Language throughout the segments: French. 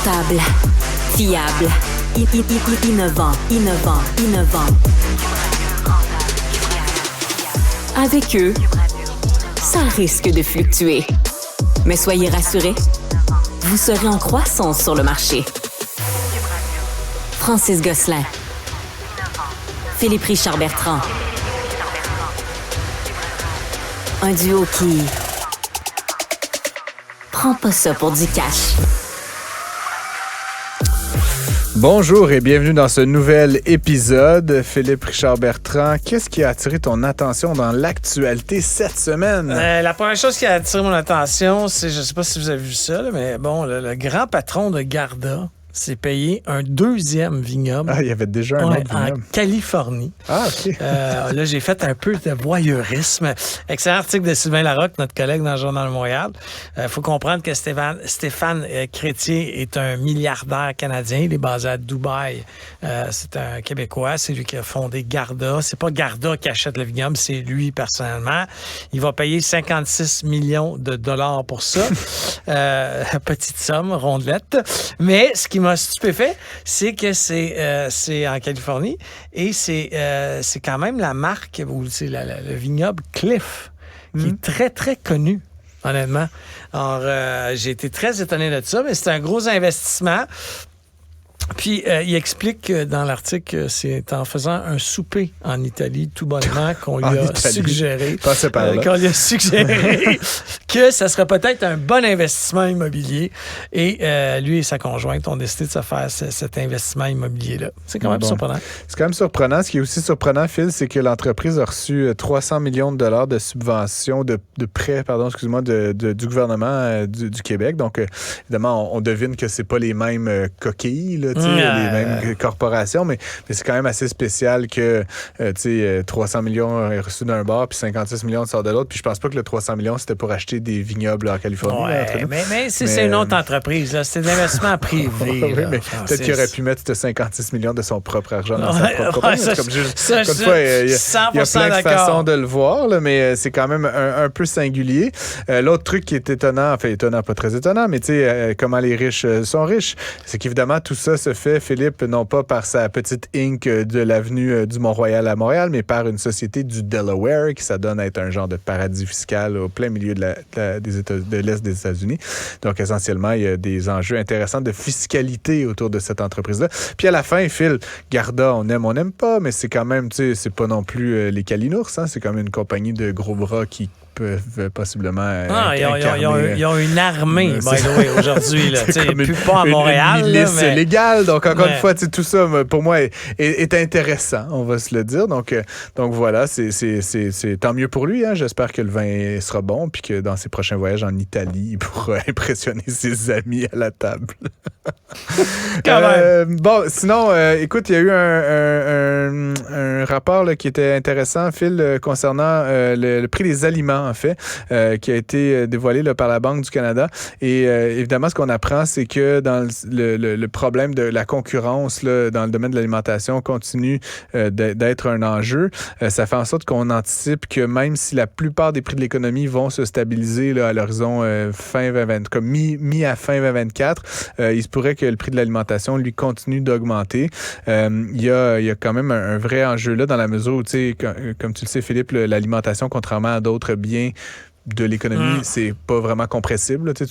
Rentable, fiable, innovant. Avec eux, ça risque de fluctuer. Mais soyez rassurés, vous serez en croissance sur le marché. Francis Gosselin. Philippe Richard Bertrand. Un duo qui prend pas ça pour du cash. Bonjour et bienvenue dans ce nouvel épisode. Philippe Richard Bertrand, qu'est-ce qui a attiré ton attention dans l'actualité cette semaine? La première chose qui a attiré mon attention, c'est, je ne sais pas si vous avez vu ça, là, mais bon, le grand patron de Garda s'est payé un deuxième vignoble. Ah, il y avait déjà un autre vignoble. En Californie. Ah, OK. Là, j'ai fait un peu de voyeurisme. Excellent article de Sylvain Larocque, notre collègue dans le Journal de Montréal. Il faut comprendre que Stéphane Crétier est un milliardaire canadien. Il est basé à Dubaï. C'est un Québécois. C'est lui qui a fondé Garda. C'est pas Garda qui achète le vignoble, c'est lui personnellement. Il va payer 56 millions de dollars pour ça. Petite somme, rondelette. Mais ce qui m'a stupéfait, c'est que c'est en Californie et c'est quand même la marque, ou c'est le vignoble Cliff, qui est très, très connu, honnêtement. Alors, j'ai été très étonné de ça, mais c'est un gros investissement. Puis, il explique dans l'article que c'est en faisant un souper en Italie, tout bonnement, qu'on lui a suggéré que ça serait peut-être un bon investissement immobilier. Et lui et sa conjointe ont décidé de se faire cet investissement immobilier-là. C'est quand même surprenant. C'est quand même surprenant. Ce qui est aussi surprenant, Phil, c'est que l'entreprise a reçu 300 millions de dollars de subventions, de prêts, du gouvernement du Québec. Donc, évidemment, on devine que c'est pas les mêmes coquilles, là, les mêmes corporations, mais c'est quand même assez spécial que 300 millions est reçu d'un bord puis 56 millions sort de l'autre. Puis je pense pas que le 300 millions, c'était pour acheter des vignobles en Californie. Ouais, mais c'est une autre entreprise. Là. C'est de l'investissement privé. Oui, mais peut-être qu'il aurait pu mettre ce 56 millions de son propre argent dans sa propre compagnie. Il y a plein de façons de le voir, là, mais c'est quand même un peu singulier. L'autre truc qui est étonnant, pas très étonnant, mais comment les riches sont riches, c'est qu'évidemment, tout ça se fait, Philippe, non pas par sa petite Inc. De l'avenue du Mont-Royal à Montréal, mais par une société du Delaware qui s'adonne à être un genre de paradis fiscal au plein milieu de l'Est des États-Unis. Donc, essentiellement, il y a des enjeux intéressants de fiscalité autour de cette entreprise-là. Puis à la fin, Phil, Garda, on n'aime pas, mais c'est quand même, c'est pas non plus les Calinours, hein, c'est quand même une compagnie de gros bras qui peuvent possiblement ils ont une armée, by the way, aujourd'hui. Plus pas à Montréal. Une milice légale. Donc, encore une fois, tout ça, pour moi, est intéressant, on va se le dire. Donc voilà, c'est tant mieux pour lui. Hein. J'espère que le vin sera bon puis que dans ses prochains voyages en Italie, il pourra impressionner ses amis à la table. Bon, sinon, écoute, il y a eu un rapport là, qui était intéressant, Phil, concernant le prix des aliments, en fait, qui a été dévoilé là, par la Banque du Canada. Et évidemment, ce qu'on apprend, c'est que dans le problème de la concurrence là, dans le domaine de l'alimentation continue d'être un enjeu. Ça fait en sorte qu'on anticipe que même si la plupart des prix de l'économie vont se stabiliser là, à l'horizon fin 2020, comme mi à fin 2024, il se pourrait que le prix de l'alimentation, lui, continue d'augmenter. Il y a quand même un vrai enjeu là, dans la mesure où, comme tu le sais, Philippe, l'alimentation, contrairement à d'autres biens de l'économie, c'est pas vraiment compressible. Tu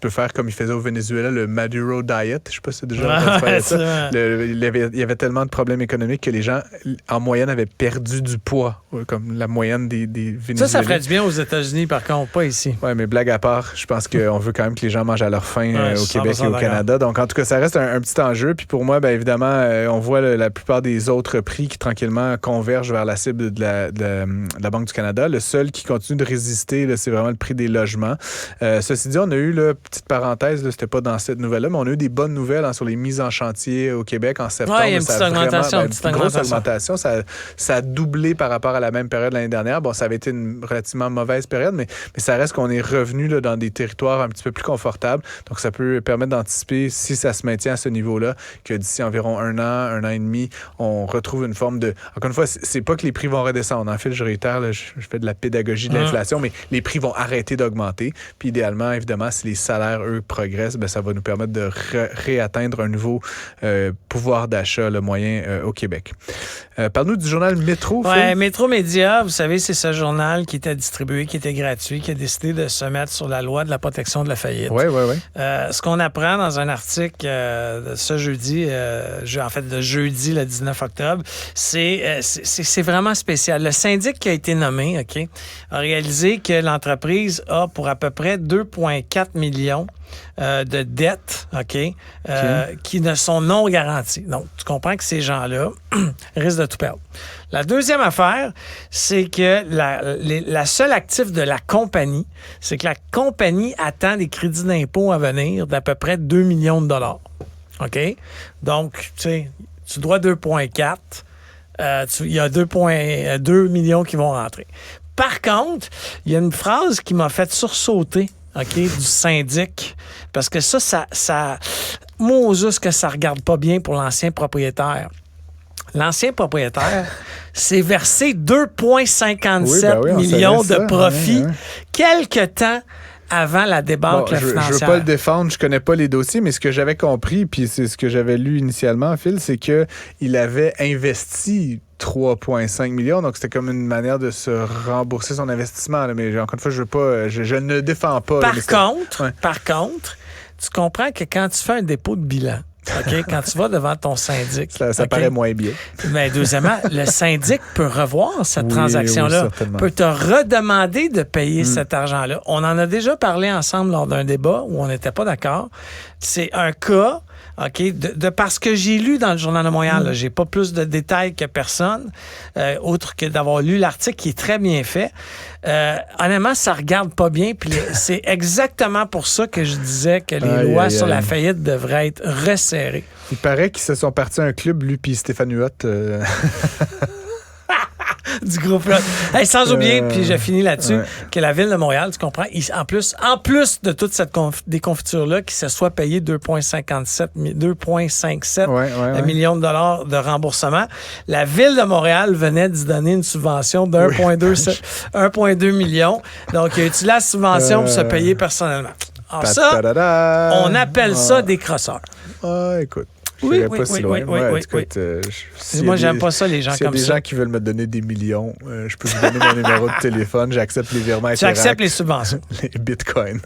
peux faire comme il faisait au Venezuela, le Maduro Diet. Je sais pas si c'est déjà ça. Il y avait tellement de problèmes économiques que les gens, en moyenne, avaient perdu du poids, comme la moyenne des Vénézuéliens. Ça ferait du bien aux États-Unis, par contre, pas ici. Oui, mais blague à part, je pense qu'on veut quand même que les gens mangent à leur faim au Québec et au Canada. Donc, en tout cas, ça reste un petit enjeu. Puis pour moi, bien évidemment, on voit la plupart des autres prix qui, tranquillement, convergent vers la cible de la Banque du Canada. Le seul qui continue de résister, là, c'est vraiment le prix des logements. Ceci dit, on a eu, là, petite parenthèse, là, c'était pas dans cette nouvelle-là, mais on a eu des bonnes nouvelles sur les mises en chantier au Québec en septembre. Oui, il y a une petite augmentation. Une grosse augmentation. Ça a doublé par rapport à la même période l'année dernière. Bon, ça avait été une relativement mauvaise période, mais ça reste qu'on est revenu là, dans des territoires un petit peu plus confortables. Donc, ça peut permettre d'anticiper, si ça se maintient à ce niveau-là, que d'ici environ un an et demi, on retrouve une forme de... Encore une fois, c'est pas que les prix vont redescendre. En fait, je réitère, là, je fais de la pédagogie de l'inflation, mais les prix vont arrêter d'augmenter. Puis idéalement, évidemment, si les salaires, eux, progressent, ben, ça va nous permettre de réatteindre un nouveau pouvoir d'achat moyen au Québec. Parle-nous du journal Métro. Oui, Métro Média, vous savez, c'est ce journal qui était distribué, qui était gratuit, qui a décidé de se mettre sur la loi de la protection de la faillite. Oui. Ce qu'on apprend dans un article de ce jeudi, le jeudi, le 19 octobre, c'est vraiment spécial. Le syndic qui a été nommé, OK, a réalisé que l'entreprise a pour à peu près 2,4 millions de dettes, qui ne sont non garanties. Donc, tu comprends que ces gens-là risquent de tout perdre. La deuxième affaire, c'est que la seule actif de la compagnie, c'est que la compagnie attend des crédits d'impôt à venir d'à peu près 2 millions de dollars. OK? Donc, tu sais, tu dois 2,4. Il y a 2 millions qui vont rentrer. Par contre, il y a une phrase qui m'a fait sursauter, OK, du syndic, parce que ça Moses que ça regarde pas bien pour l'ancien propriétaire. L'ancien propriétaire s'est versé 2,57 millions de profit quelque temps avant la débâcle financière. Je veux pas le défendre, je connais pas les dossiers, mais ce que j'avais compris, puis c'est ce que j'avais lu initialement, Phil, c'est qu'il avait investi 3,5 millions, donc c'était comme une manière de se rembourser son investissement. Là, mais encore une fois, je ne défends pas. Par contre, tu comprends que quand tu fais un dépôt de bilan, OK, quand tu vas devant ton syndic, ça paraît moins bien. Mais deuxièmement, le syndic peut revoir cette transaction-là, peut te redemander de payer cet argent-là. On en a déjà parlé ensemble lors d'un débat où on n'était pas d'accord. C'est un cas, OK, de parce que j'ai lu dans le Journal de Montréal, là, j'ai pas plus de détails que personne, autre que d'avoir lu l'article qui est très bien fait. Honnêtement, ça regarde pas bien. Puis c'est exactement pour ça que je disais que les lois sur la faillite devraient être resserrées. Il paraît qu'ils se sont partis à un club, lui puis Stéphane Huot. Du groupe là. Hey, sans oublier, puis je finis là-dessus, que la Ville de Montréal, tu comprends, en plus de toute cette déconfiture-là, qui se soit payé 2,57 millions de dollars de remboursement, la Ville de Montréal venait d'y donner une subvention d'1,2 million. Donc, il a utilisé la subvention pour se payer personnellement. Alors ça, on appelle ça des crosseurs. Ah, écoute. Oui. Moi, j'aime pas ça, les gens comme ça. S'il y a des gens qui veulent me donner des millions, je peux vous donner mon numéro de téléphone. J'accepte les virements. Tu acceptes les subventions. Les bitcoins.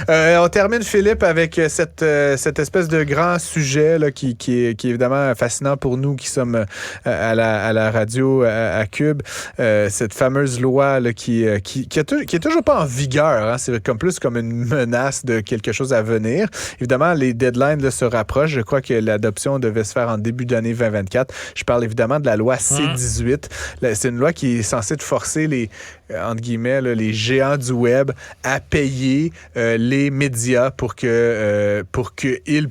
On termine, Philippe, avec cette espèce de grand sujet là, qui est évidemment fascinant pour nous qui sommes à la radio, à Cube. Cette fameuse loi là, qui est toujours pas en vigueur. Hein. C'est plus comme une menace de quelque chose à venir. Évidemment, les deadlines là, se rapprochent. Je crois que l'adoption devait se faire en début d'année 2024. Je parle évidemment de la loi C-18. C'est une loi qui est censée forcer les, entre guillemets, là, les géants du web à payer les médias pour qu'ils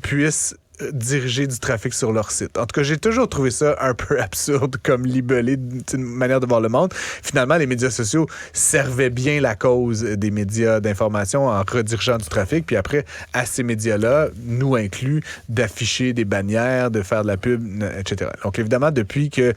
puissent diriger du trafic sur leur site. En tout cas, j'ai toujours trouvé ça un peu absurde comme libellé d'une manière de voir le monde. Finalement, les médias sociaux servaient bien la cause des médias d'information en redirigeant du trafic. Puis après, à ces médias-là, nous inclus, d'afficher des bannières, de faire de la pub, etc. Donc évidemment, depuis que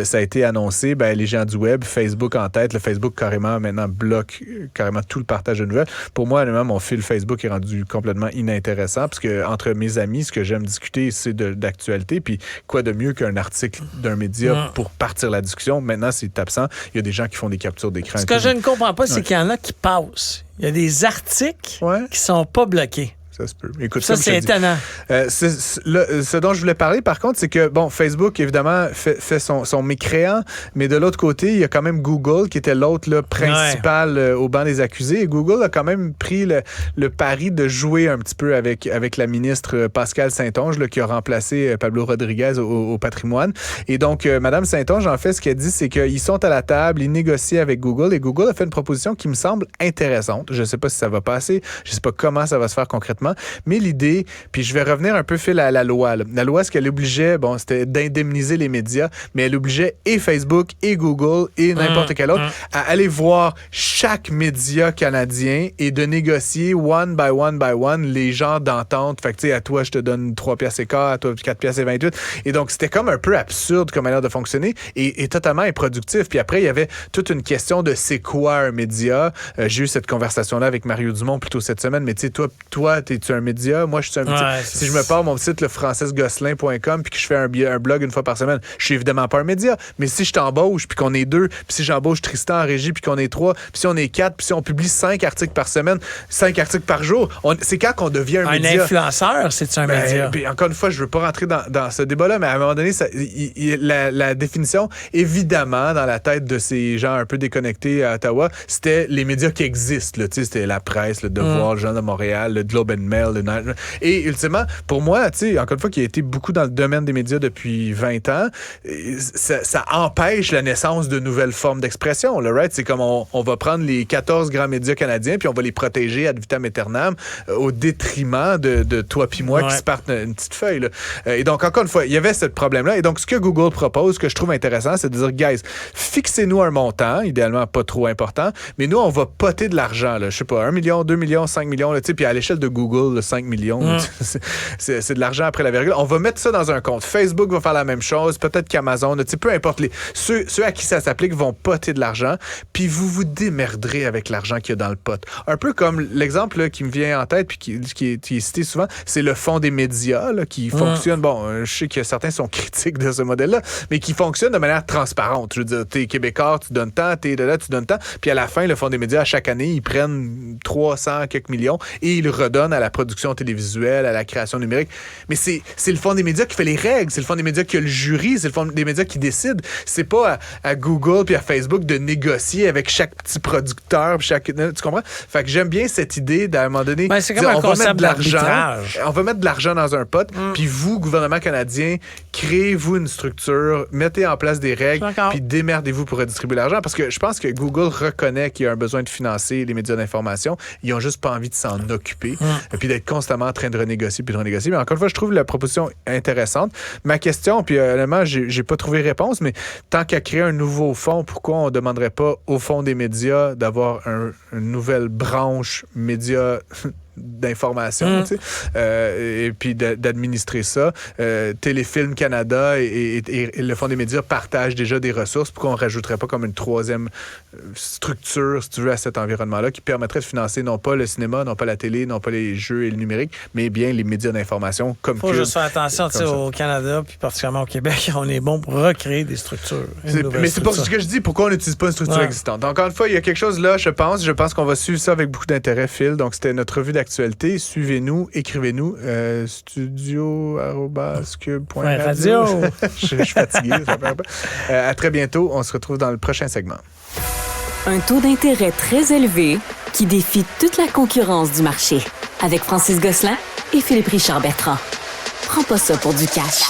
ça a été annoncé, les géants du web, Facebook en tête, le Facebook carrément maintenant bloque carrément tout le partage de nouvelles. Pour moi, mon fil Facebook est rendu complètement inintéressant parce que entre mes amis, ce que j'aime discuter, c'est d'actualité. Puis quoi de mieux qu'un article d'un média pour partir la discussion? Maintenant, c'est absent. Il y a des gens qui font des captures d'écran. Ce que je ne comprends pas, c'est qu'il y en a qui passent. Il y a des articles qui sont pas bloqués. Ça se peut. Écoute, ça, c'est étonnant. Ce dont je voulais parler, par contre, c'est que, Facebook, évidemment, fait son mécréant, mais de l'autre côté, il y a quand même Google, qui était l'autre là, principal au banc des accusés. Et Google a quand même pris le pari de jouer un petit peu avec la ministre Pascale Saint-Onge, là, qui a remplacé Pablo Rodriguez au patrimoine. Et donc, Mme Saint-Onge, en fait, ce qu'elle dit, c'est qu'ils sont à la table, ils négocient avec Google, et Google a fait une proposition qui me semble intéressante. Je ne sais pas si ça va passer, je ne sais pas comment ça va se faire concrètement, évidemment. Mais l'idée, puis je vais revenir un peu fil à la loi. Là. La loi, ce qu'elle obligeait, c'était d'indemniser les médias, mais elle obligeait et Facebook, et Google, et n'importe quel autre à aller voir chaque média canadien et de négocier one by one les genres d'entente. Fait que, tu sais, à toi, je te donne 3 piastres et quart, à toi, 4 piastres et 28. Et donc, c'était comme un peu absurde comme manière de fonctionner et totalement improductif. Puis après, il y avait toute une question de c'est quoi un média. J'ai eu cette conversation-là avec Mario Dumont plus tôt cette semaine, mais tu sais, toi, t'es-tu un média? Moi, je suis un média. Ouais, si je me pars mon site, le francesgosselin.com, puis que je fais un blog une fois par semaine, je suis évidemment pas un média. Mais si je t'embauche, puis qu'on est 2, puis si j'embauche Tristan en régie, puis qu'on est 3, puis si on est 4, puis si on publie 5 articles par semaine, 5 articles par jour, c'est quand qu'on devient un média. Un influenceur, c'est un média. Puis encore une fois, je veux pas rentrer dans ce débat-là, mais à un moment donné, la définition, évidemment, dans la tête de ces gens un peu déconnectés à Ottawa, c'était les médias qui existent. Là, c'était la presse, le Devoir, le Journal de Montréal, le Globe and Mail. Et ultimement, pour moi, encore une fois, qui a été beaucoup dans le domaine des médias depuis 20 ans, ça empêche la naissance de nouvelles formes d'expression. Là, right? C'est comme on va prendre les 14 grands médias canadiens puis on va les protéger ad vitam aeternam au détriment de toi puis moi qui se partent une petite feuille. Là. Et donc, encore une fois, il y avait ce problème-là. Et donc, ce que Google propose, ce que je trouve intéressant, c'est de dire, guys, fixez-nous un montant, idéalement pas trop important, mais nous, on va poter de l'argent. Là. Je sais pas, 1 million, 2 millions, 5 millions, puis à l'échelle de Google, là, 5 millions, c'est de l'argent après la virgule. On va mettre ça dans un compte. Facebook va faire la même chose, peut-être qu'Amazon, peu importe. Ceux à qui ça s'applique vont poter de l'argent, puis vous démerderez avec l'argent qu'il y a dans le pot. Un peu comme l'exemple là, qui me vient en tête, puis qui est cité souvent, c'est le fonds des médias là, qui fonctionne. Bon, je sais que certains sont critiques de ce modèle-là, mais qui fonctionne de manière transparente. Je veux dire, t'es Québécois, tu donnes tant, t'es de là, tu donnes tant, puis à la fin, le fonds des médias, à chaque année, ils prennent 300 quelques millions et ils le redonnent à la production télévisuelle, à la création numérique. Mais c'est le fonds des médias qui fait les règles, c'est le fonds des médias qui a le jury, c'est le fonds des médias qui décide. C'est pas à Google puis à Facebook de négocier avec chaque petit producteur, tu comprends? Fait que j'aime bien cette idée d'à un moment donné, c'est comme un concept d'arbitrage. On va mettre de l'argent dans un pot, puis vous, gouvernement canadien, créez-vous une structure, mettez en place des règles, puis démerdez-vous pour redistribuer l'argent. Parce que je pense que Google reconnaît qu'il y a un besoin de financer les médias d'information. Ils ont juste pas envie de s'en occuper, puis d'être constamment en train de renégocier. Mais encore une fois, je trouve la proposition intéressante. Ma question, puis honnêtement, j'ai pas trouvé réponse, mais tant qu'à créer un nouveau fonds, pourquoi on ne demanderait pas au Fonds des médias d'avoir une nouvelle branche médias d'information, et puis d'administrer ça. Téléfilm Canada et le Fonds des médias partagent déjà des ressources. Pourquoi on ne rajouterait pas comme une troisième structure, si tu veux, à cet environnement-là qui permettrait de financer non pas le cinéma, non pas la télé, non pas les jeux et le numérique, mais bien les médias d'information comme Faut juste faire attention au Canada, puis particulièrement au Québec, on est bon pour recréer des structures. Mais c'est pas ce que je dis. Pourquoi on n'utilise pas une structure existante? Encore une fois, il y a quelque chose là, je pense qu'on va suivre ça avec beaucoup d'intérêt, Phil. Donc, c'était notre revue d'actualité. Suivez-nous, écrivez-nous. studio@cube.radio. Je suis fatigué. À très bientôt. On se retrouve dans le prochain segment. Un taux d'intérêt très élevé qui défie toute la concurrence du marché. Avec Francis Gosselin et Philippe Richard Bertrand. Prends pas ça pour du cash.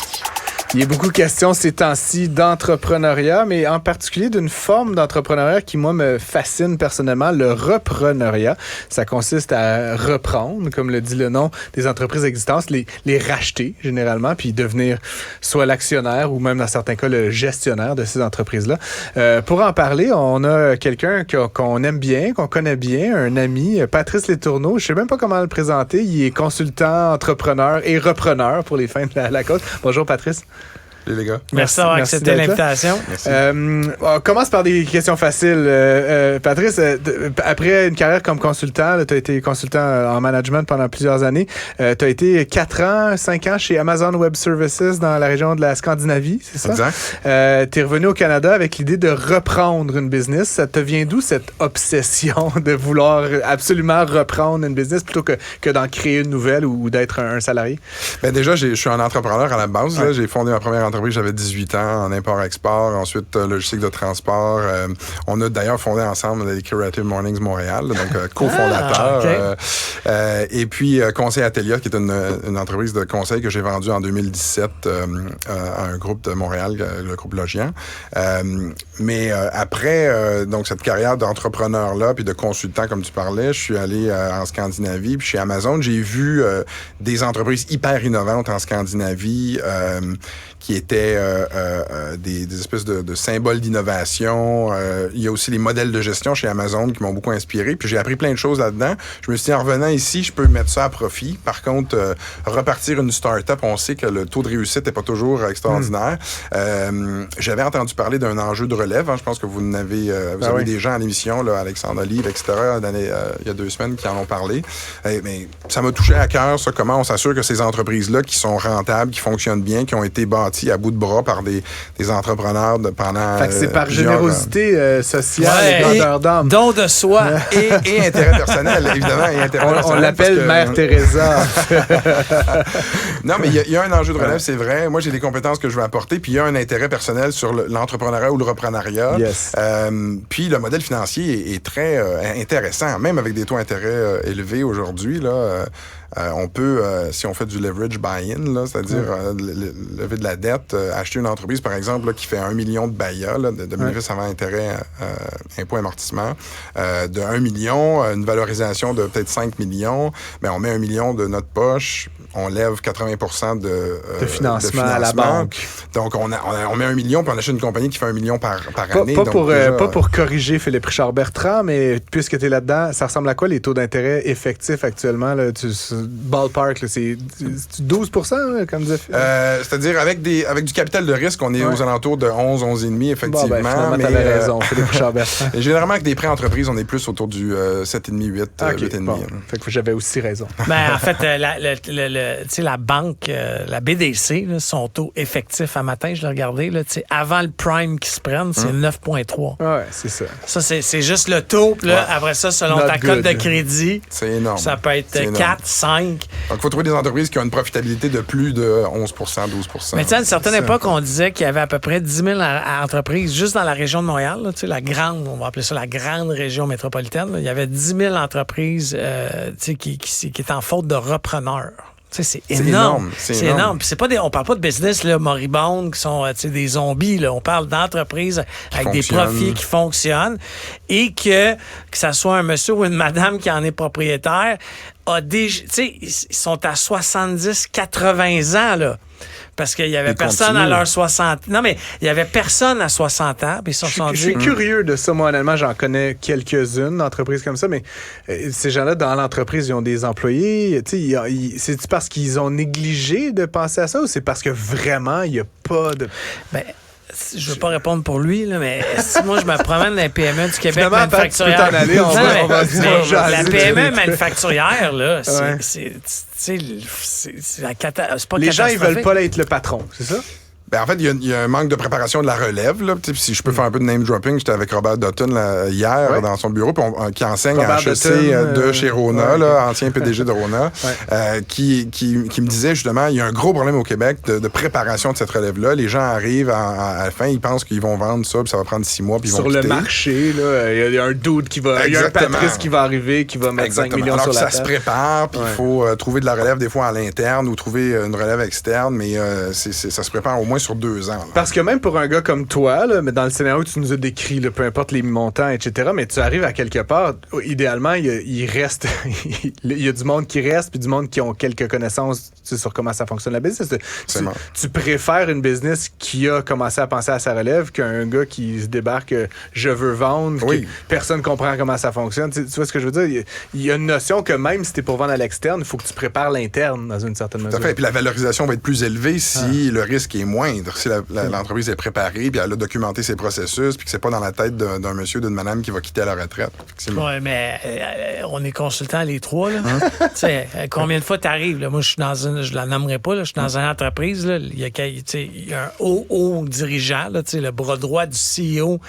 Il y a beaucoup de questions ces temps-ci d'entrepreneuriat, mais en particulier d'une forme d'entrepreneuriat qui, moi, me fascine personnellement, le repreneuriat. Ça consiste à reprendre, comme le dit le nom, des entreprises existantes, les racheter généralement, puis devenir soit l'actionnaire ou même dans certains cas le gestionnaire de ces entreprises-là. Pour en parler, on a quelqu'un qu'on aime bien, qu'on connaît bien, un ami, Patrice Letourneau. Je sais même pas comment le présenter. Il est consultant, entrepreneur et repreneur pour les fins de la cause. Bonjour, Patrice. Salut les gars. Merci d'avoir accepté l'invitation. On commence par des questions faciles. Patrice, après une carrière comme consultant, tu as été consultant en management pendant plusieurs années. Tu as été 5 ans chez Amazon Web Services dans la région de la Scandinavie, c'est ça? Exact. Tu es revenu au Canada avec l'idée de reprendre une business. Ça te vient d'où cette obsession de vouloir absolument reprendre une business plutôt que d'en créer une nouvelle ou d'être un salarié? Ben déjà, je suis un entrepreneur à la base. Là. J'ai fondé ma première l'entreprise, j'avais 18 ans en import-export, ensuite logistique de transport. On a d'ailleurs fondé ensemble les Curative Mornings Montréal, donc cofondateur. Et puis Conseil Atelier, qui est une entreprise de conseil que j'ai vendue en 2017 à un groupe de Montréal, le groupe Logian. Mais après donc cette carrière d'entrepreneur-là, puis de consultant, comme tu parlais, je suis allé en Scandinavie, puis chez Amazon, j'ai vu des entreprises hyper innovantes en Scandinavie qui étaient des espèces de symboles d'innovation. Il y a aussi les modèles de gestion chez Amazon qui m'ont beaucoup inspiré, puis j'ai appris plein de choses là-dedans. Je me suis dit, en revenant ici, je peux mettre ça à profit. Par contre, repartir une start-up, on sait que le taux de réussite n'est pas toujours extraordinaire. J'avais entendu parler d'un enjeu de relève. Je pense que vous avez des gens à l'émission, là, Alexandre Olive, etc., il y a 2 semaines qui en ont parlé. Mais ça m'a touché à cœur, ça, comment on s'assure que ces entreprises-là qui sont rentables, qui fonctionnent bien, qui ont été bâties à bout de bras par des entrepreneurs pendant fait que c'est par générosité sociale et grandeur d'âme. Don de soi. Et intérêt personnel, évidemment. On l'appelle Mère Teresa. Non, mais il y a un enjeu de relève, c'est vrai. Moi, j'ai des compétences que je veux apporter, puis il y a un intérêt personnel sur l'entrepreneuriat ou le reprenariat. Yes. Puis le modèle financier est très intéressant, même avec des taux d'intérêt élevés aujourd'hui, là. On peut, si on fait du leverage buy-in, là, c'est-à-dire lever de la dette, acheter une entreprise, par exemple, là, qui fait 1 million de BAIA, là, de bénéfices avant intérêt, impôt, amortissement, de 1 million, une valorisation de peut-être 5 millions, mais on met 1 million de notre poche, on lève 80% de financement à la banque. Donc, on met 1 million, puis on achète une compagnie qui fait 1 million par année. Pas pour corriger Philippe Richard Bertrand, mais puisque tu es là-dedans, ça ressemble à quoi les taux d'intérêt effectifs actuellement? Là, ballpark, là, c'est 12%, là, comme disait Philippe? C'est-à-dire, avec du capital de risque, on est aux alentours de 11, 11,5, effectivement. Bon, finalement, t'avais raison, Philippe Richard Bertrand. Généralement, avec des prêts entreprises, on est plus autour du 7,5, 8, 8,5. Bon. Fait que j'avais aussi raison. En fait, la banque, la BDC, là, son taux effectif à matin, je l'ai regardé, là, avant le prime qui se prenne, c'est 9,3. Ouais, c'est ça. Ça, c'est juste le taux. Là, après ça, selon ta cote de crédit, c'est énorme. Ça peut être 4, 5. Donc, il faut trouver des entreprises qui ont une profitabilité de plus de 11 12 Mais tu sais, à une certaine époque, on disait qu'il y avait à peu près 10 000 entreprises juste dans la région de Montréal, là, la grande, on va appeler ça la grande région métropolitaine. Là, il y avait 10 000 entreprises qui étaient en faute de repreneurs. C'est énorme. C'est énorme. Puis on parle pas de business là, moribondes qui sont des zombies. Là. On parle d'entreprises avec des profits qui fonctionnent et que ça soit un monsieur ou une madame qui en est propriétaire, ils sont à 70, 80 ans, là. Parce qu'il y avait personne à leurs 60... Non, mais il y avait personne à 60 ans. Puis je suis curieux de ça. Moi, honnêtement, j'en connais quelques-unes d'entreprises comme ça, mais ces gens-là, dans l'entreprise, ils ont des employés. C'est-tu parce qu'ils ont négligé de penser à ça ou c'est parce que vraiment, il n'y a pas de... Je ne veux pas répondre pour lui, là, mais si moi, je me promène dans les PME du Québec manufacturière... Tu peux t'en aller, on va la PME manufacturière, là, c'est la catastrophe. Les gens, ils veulent pas être le patron, c'est ça? En fait, il y a un manque de préparation de la relève. Là. Si je peux faire un peu de name dropping, j'étais avec Robert Dutton là, hier dans son bureau, qui enseigne à HEC de chez Rona, ancien PDG de Rona, qui me disait justement, il y a un gros problème au Québec de préparation de cette relève-là. Les gens arrivent à la fin, ils pensent qu'ils vont vendre ça, puis ça va prendre 6 mois, puis ils vont quitter. Sur le marché, là, il y a un dude qui va... Il y a un Patrice qui va arriver, qui va mettre 5 millions sur la table. Ça se prépare, puis il faut trouver de la relève des fois à l'interne ou trouver une relève externe, mais ça se prépare au moins sur 2 ans. Là. Parce que même pour un gars comme toi, là, mais dans le scénario que tu nous as décrit, là, peu importe les montants, etc., mais tu arrives à quelque part, idéalement, il reste... il y a du monde qui reste, puis du monde qui ont quelques connaissances sur comment ça fonctionne la business. Tu préfères une business qui a commencé à penser à sa relève qu'un gars qui se débarque je veux vendre, que personne comprend comment ça fonctionne. Tu vois ce que je veux dire? Il y a une notion que même si tu es pour vendre à l'externe, il faut que tu prépares l'interne dans une certaine mesure. Tout à fait. Puis la valorisation va être plus élevée si le risque est moindre. Si l'entreprise est préparée, puis elle a documenté ses processus, puis que c'est pas dans la tête d'un monsieur ou d'une madame qui va quitter à la retraite. Oui, mais on est consultants les trois. Là. Tu sais, combien de fois tu arrives? Moi, je suis dans je la nommerai pas, là, je suis dans une entreprise. Là, il y a un haut dirigeant, là, le bras droit du CEO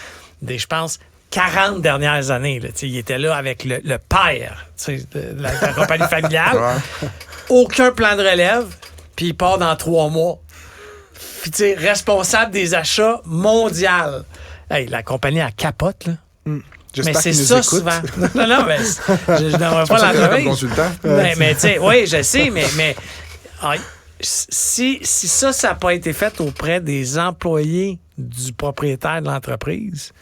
des, je pense, 40 dernières années. Là, il était là avec le père de la compagnie familiale. Aucun plan de relève, puis il part dans 3 mois. Puis, tu sais, responsable des achats mondial. Hey, la compagnie, elle capote, là. J'espère Mais c'est qu'ils nous ça écoutent. souvent. Non, mais je n'aimerais pas comme l'entreprise. consultant. Mais tu sais, oui, je sais, mais si ça n'a pas été fait auprès des employés du propriétaire de l'entreprise,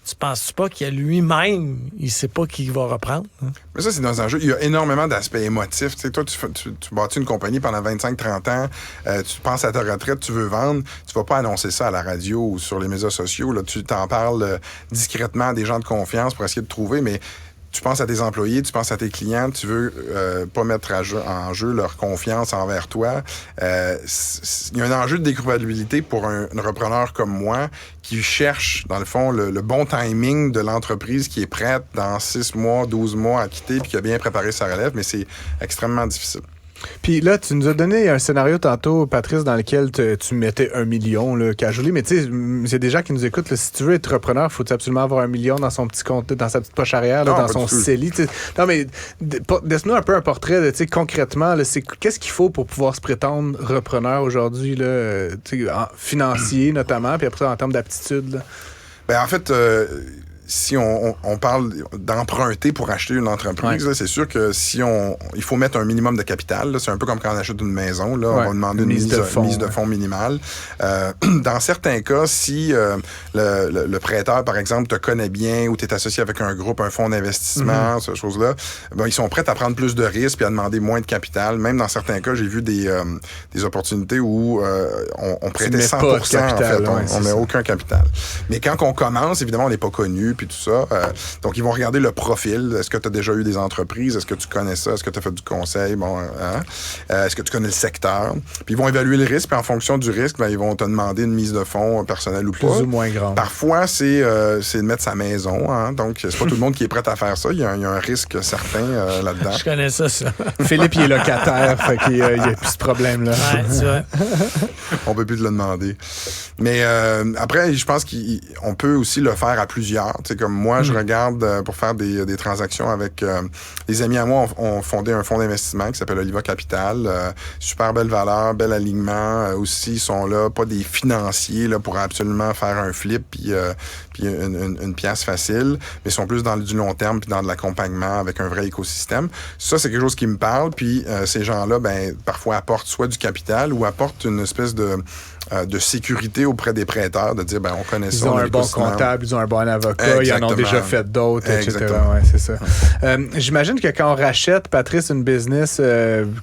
tu penses pas qu'il y a lui-même, il sait pas qui va reprendre? Hein? Mais ça, c'est dans un jeu. Il y a énormément d'aspects émotifs. Tu sais, toi, tu bâtis une compagnie pendant 25-30 ans, tu penses à ta retraite, tu veux vendre, tu vas pas annoncer ça à la radio ou sur les médias sociaux. Là. Tu t'en parles discrètement à des gens de confiance pour essayer de trouver, mais tu penses à tes employés, tu penses à tes clients, tu veux pas mettre en jeu leur confiance envers toi. Il y a un enjeu de découvrabilité pour un repreneur comme moi qui cherche, dans le fond, le bon timing de l'entreprise qui est prête dans 6 mois, 12 mois à quitter puis qui a bien préparé sa relève, mais c'est extrêmement difficile. Puis là, tu nous as donné un scénario tantôt, Patrice, dans lequel tu mettais 1 million, là, casually. Mais tu sais, il y a des gens qui nous écoutent. Là, si tu veux être repreneur, il faut absolument avoir 1 million dans son petit compte, dans sa petite poche arrière, là, dans son CELI. Non, mais laisse-nous un peu un portrait de, concrètement, là, qu'est-ce qu'il faut pour pouvoir se prétendre repreneur aujourd'hui, là, financier notamment, puis après en termes d'aptitude? Là? Ben, en fait... si on parle d'emprunter pour acheter une entreprise, là, c'est sûr que il faut mettre un minimum de capital. Là. C'est un peu comme quand on achète une maison. Là, on va demander une mise de fonds minimale. Dans certains cas, si le prêteur, par exemple, te connaît bien ou tu es associé avec un groupe, un fonds d'investissement, ces choses-là, ben, ils sont prêts à prendre plus de risques et à demander moins de capital. Même dans certains cas, j'ai vu des opportunités où on prêtait 100%. Capital, en fait, on met aucun capital. Mais quand on commence, évidemment, on n'est pas connu. Puis tout ça. Donc, ils vont regarder le profil. Est-ce que tu as déjà eu des entreprises? Est-ce que tu connais ça? Est-ce que tu as fait du conseil? Bon, est-ce que tu connais le secteur? Puis, ils vont évaluer le risque. Puis, en fonction du risque, ben, ils vont te demander une mise de fonds personnelle ou plus pas. Plus ou moins grande. Parfois, c'est de mettre sa maison. Hein? Donc, c'est pas tout le monde qui est prêt à faire ça. Il y a un risque certain là-dedans. Je connais ça. Philippe, il est locataire. Fait qu'il n'y a plus ce problème-là. Ouais, c'est vrai. On peut plus te le demander. Mais après, je pense qu'on peut aussi le faire à plusieurs. Tu sais, comme moi, je regarde pour faire des transactions avec des amis à moi. On fondé un fonds d'investissement qui s'appelle Oliva Capital. Super belle valeur, bel alignement. Aussi, ils sont là, pas des financiers là, pour absolument faire un flip puis une pièce facile, mais ils sont plus dans du long terme puis dans de l'accompagnement avec un vrai écosystème. Ça, c'est quelque chose qui me parle. Puis ces gens-là, ben parfois apportent soit du capital ou apportent une espèce de sécurité auprès des prêteurs, de dire, ben on connaît ça. Ils ont un bon comptable, ils ont un bon avocat, Exactement. ils en ont déjà fait d'autres, etc. Ouais, c'est ça. J'imagine que quand on rachète, Patrice, une business,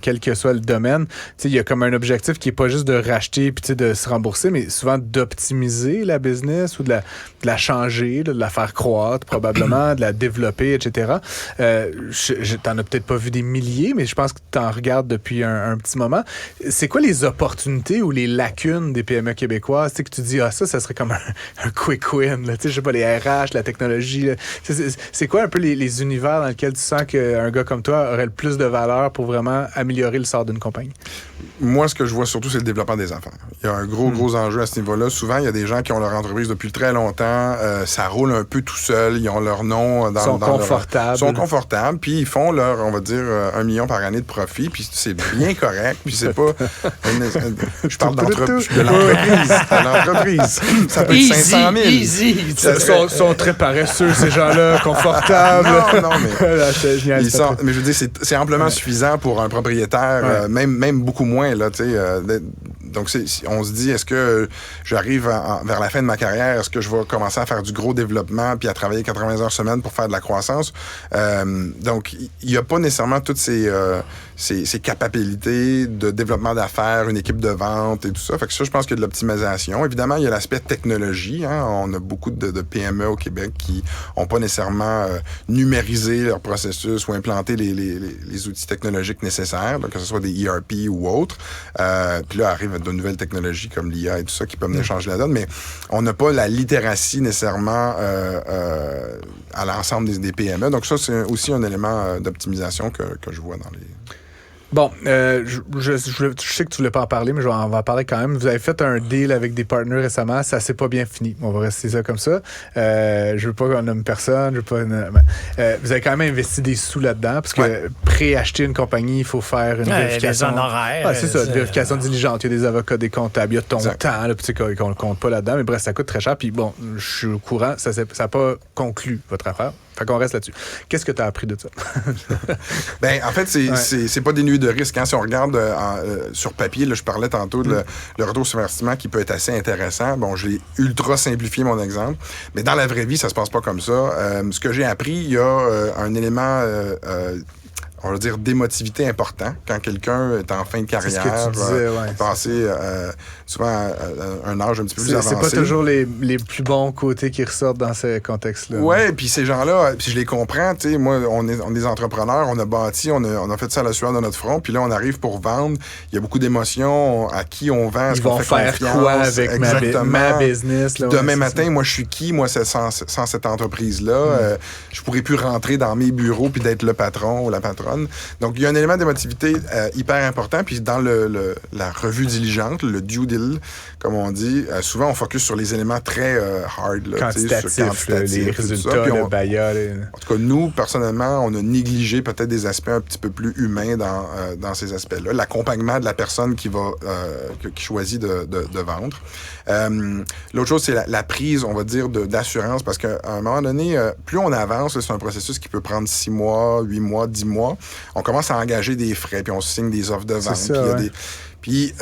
quel que soit le domaine, il y a comme un objectif qui n'est pas juste de racheter puis de se rembourser, mais souvent d'optimiser la business ou de la changer, de la faire croître probablement, de la développer, etc. T'en as peut-être pas vu des milliers, mais je pense que t'en regardes depuis un petit moment. C'est quoi les opportunités ou les lacunes des PME québécoises, que tu dis, ça serait comme un quick win, là, je sais pas, les RH, la technologie. Là. C'est quoi un peu les univers dans lesquels tu sens qu'un gars comme toi aurait le plus de valeur pour vraiment améliorer le sort d'une compagnie? Moi, ce que je vois surtout, c'est le développement des affaires. Il y a un gros enjeu à ce niveau-là. Souvent, il y a des gens qui ont leur entreprise depuis très longtemps. Ça roule un peu tout seul. Ils ont leur nom dans confortables. Ils sont confortables. Puis, ils font leur, on va dire, 1 million par année de profit. Puis, c'est bien correct. Puis, c'est pas... je parle de l'entreprise. Ça peut être 500 000. Easy. Ils sont très paresseux, ces gens-là, confortables. Non, mais... mais je veux dire, c'est amplement suffisant pour un propriétaire, même beaucoup moins, là, tu sais. Donc, on se dit, est-ce que j'arrive vers la fin de ma carrière, est-ce que je vais commencer à faire du gros développement puis à travailler 80 heures semaine pour faire de la croissance? Donc, il n'y a pas nécessairement toutes ces capacités de développement d'affaires, une équipe de vente et tout ça. Fait que ça, je pense qu'il y a de l'optimisation. Évidemment, il y a l'aspect technologie. Hein? On a beaucoup de PME au Québec qui n'ont pas nécessairement numérisé leur processus ou implanté les outils technologiques nécessaires, donc que ce soit des ERP ou autres. Puis là, arrivent de nouvelles technologies comme l'IA et tout ça qui peuvent venir changer la donne, mais on n'a pas la littératie nécessairement à l'ensemble des PME. Donc ça, c'est aussi un élément d'optimisation que je vois dans les... Bon, je sais que tu voulais pas en parler, mais on va en parler quand même. Vous avez fait un deal avec des partners récemment. Ça s'est pas bien fini. On va rester ça comme ça. Je veux pas qu'on nomme personne. Vous avez quand même investi des sous là-dedans parce que pré-acheter une compagnie, il faut faire une vérification. Des honoraires. C'est ça, une vérification diligente. Il y a des avocats, des comptables, il y a ton temps, là, puis qu'on ne compte pas là-dedans. Mais bref, ça coûte très cher. Puis bon, je suis au courant, ça n'a pas conclu votre affaire. Fait qu'on reste là-dessus. Qu'est-ce que tu as appris de ça? Ben, en fait, c'est pas dénué de risque. Hein. Si on regarde sur papier, là, je parlais tantôt de le retour sur investissement qui peut être assez intéressant. Bon, j'ai ultra simplifié mon exemple. Mais dans la vraie vie, ça se passe pas comme ça. Ce que j'ai appris, il y a un élément... on va dire d'émotivité important quand quelqu'un est en fin de carrière, c'est ce que tu disais, passer souvent à un âge un petit peu plus avancé. C'est pas toujours les plus bons côtés qui ressortent dans ce contexte-là. Ouais, puis ces gens-là, puis je les comprends, tu sais, moi, on est des entrepreneurs, on a bâti, on a fait ça à la sueur de notre front, puis là, on arrive pour vendre, il y a beaucoup d'émotions, à qui on vend, est-ce qu'on fait faire confiance, quoi avec ma business? Là, demain matin, moi, je suis qui? Moi, c'est sans cette entreprise-là. Je pourrais plus rentrer dans mes bureaux puis d'être le patron ou la patronne. Donc, il y a un élément d'émotivité hyper important. Puis, dans la revue diligente, le due deal, comme on dit, souvent, on focus sur les éléments très hard. Là, quantitatifs, les résultats, le bailleur. En tout cas, nous, personnellement, on a négligé peut-être des aspects un petit peu plus humains dans ces aspects-là. L'accompagnement de la personne qui choisit de vendre. L'autre chose, c'est la prise, on va dire, d'assurance. Parce qu'à un moment donné, plus on avance, c'est un processus qui peut prendre 6 mois, 8 mois, 10 mois. On commence à engager des frais, puis on signe des offres de vente. Puis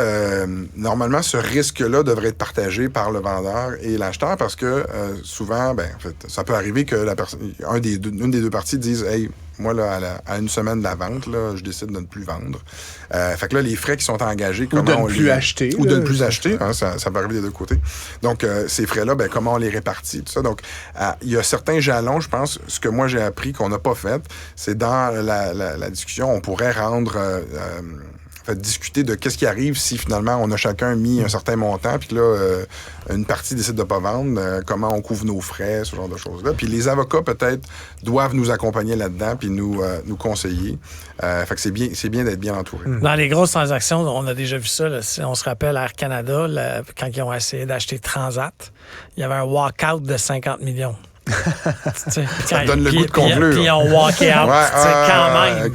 normalement, ce risque-là devrait être partagé par le vendeur et l'acheteur parce que souvent, en fait, ça peut arriver que une des deux parties dise « Hey, moi, là, à une semaine de la vente, là, je décide de ne plus vendre. » Fait que là, les frais qui sont engagés, ou de ne plus acheter. Ou de ne plus acheter, hein, ça peut arriver des deux côtés. Donc, ces frais-là, comment on les répartit, tout ça. Donc, il y a certains jalons, je pense, ce que moi j'ai appris qu'on n'a pas fait, c'est dans la discussion, on pourrait rendre... discuter de qu'est-ce qui arrive si finalement on a chacun mis un certain montant puis que là une partie décide de pas vendre, comment on couvre nos frais, ce genre de choses-là. Puis les avocats peut-être doivent nous accompagner là-dedans puis nous conseiller. Fait que c'est bien d'être bien entouré. Dans les grosses transactions, on a déjà vu ça. Là, on se rappelle Air Canada, quand ils ont essayé d'acheter Transat, il y avait un walk-out de 50 millions. Ça donne le goût de conclure. Puis on walkait out,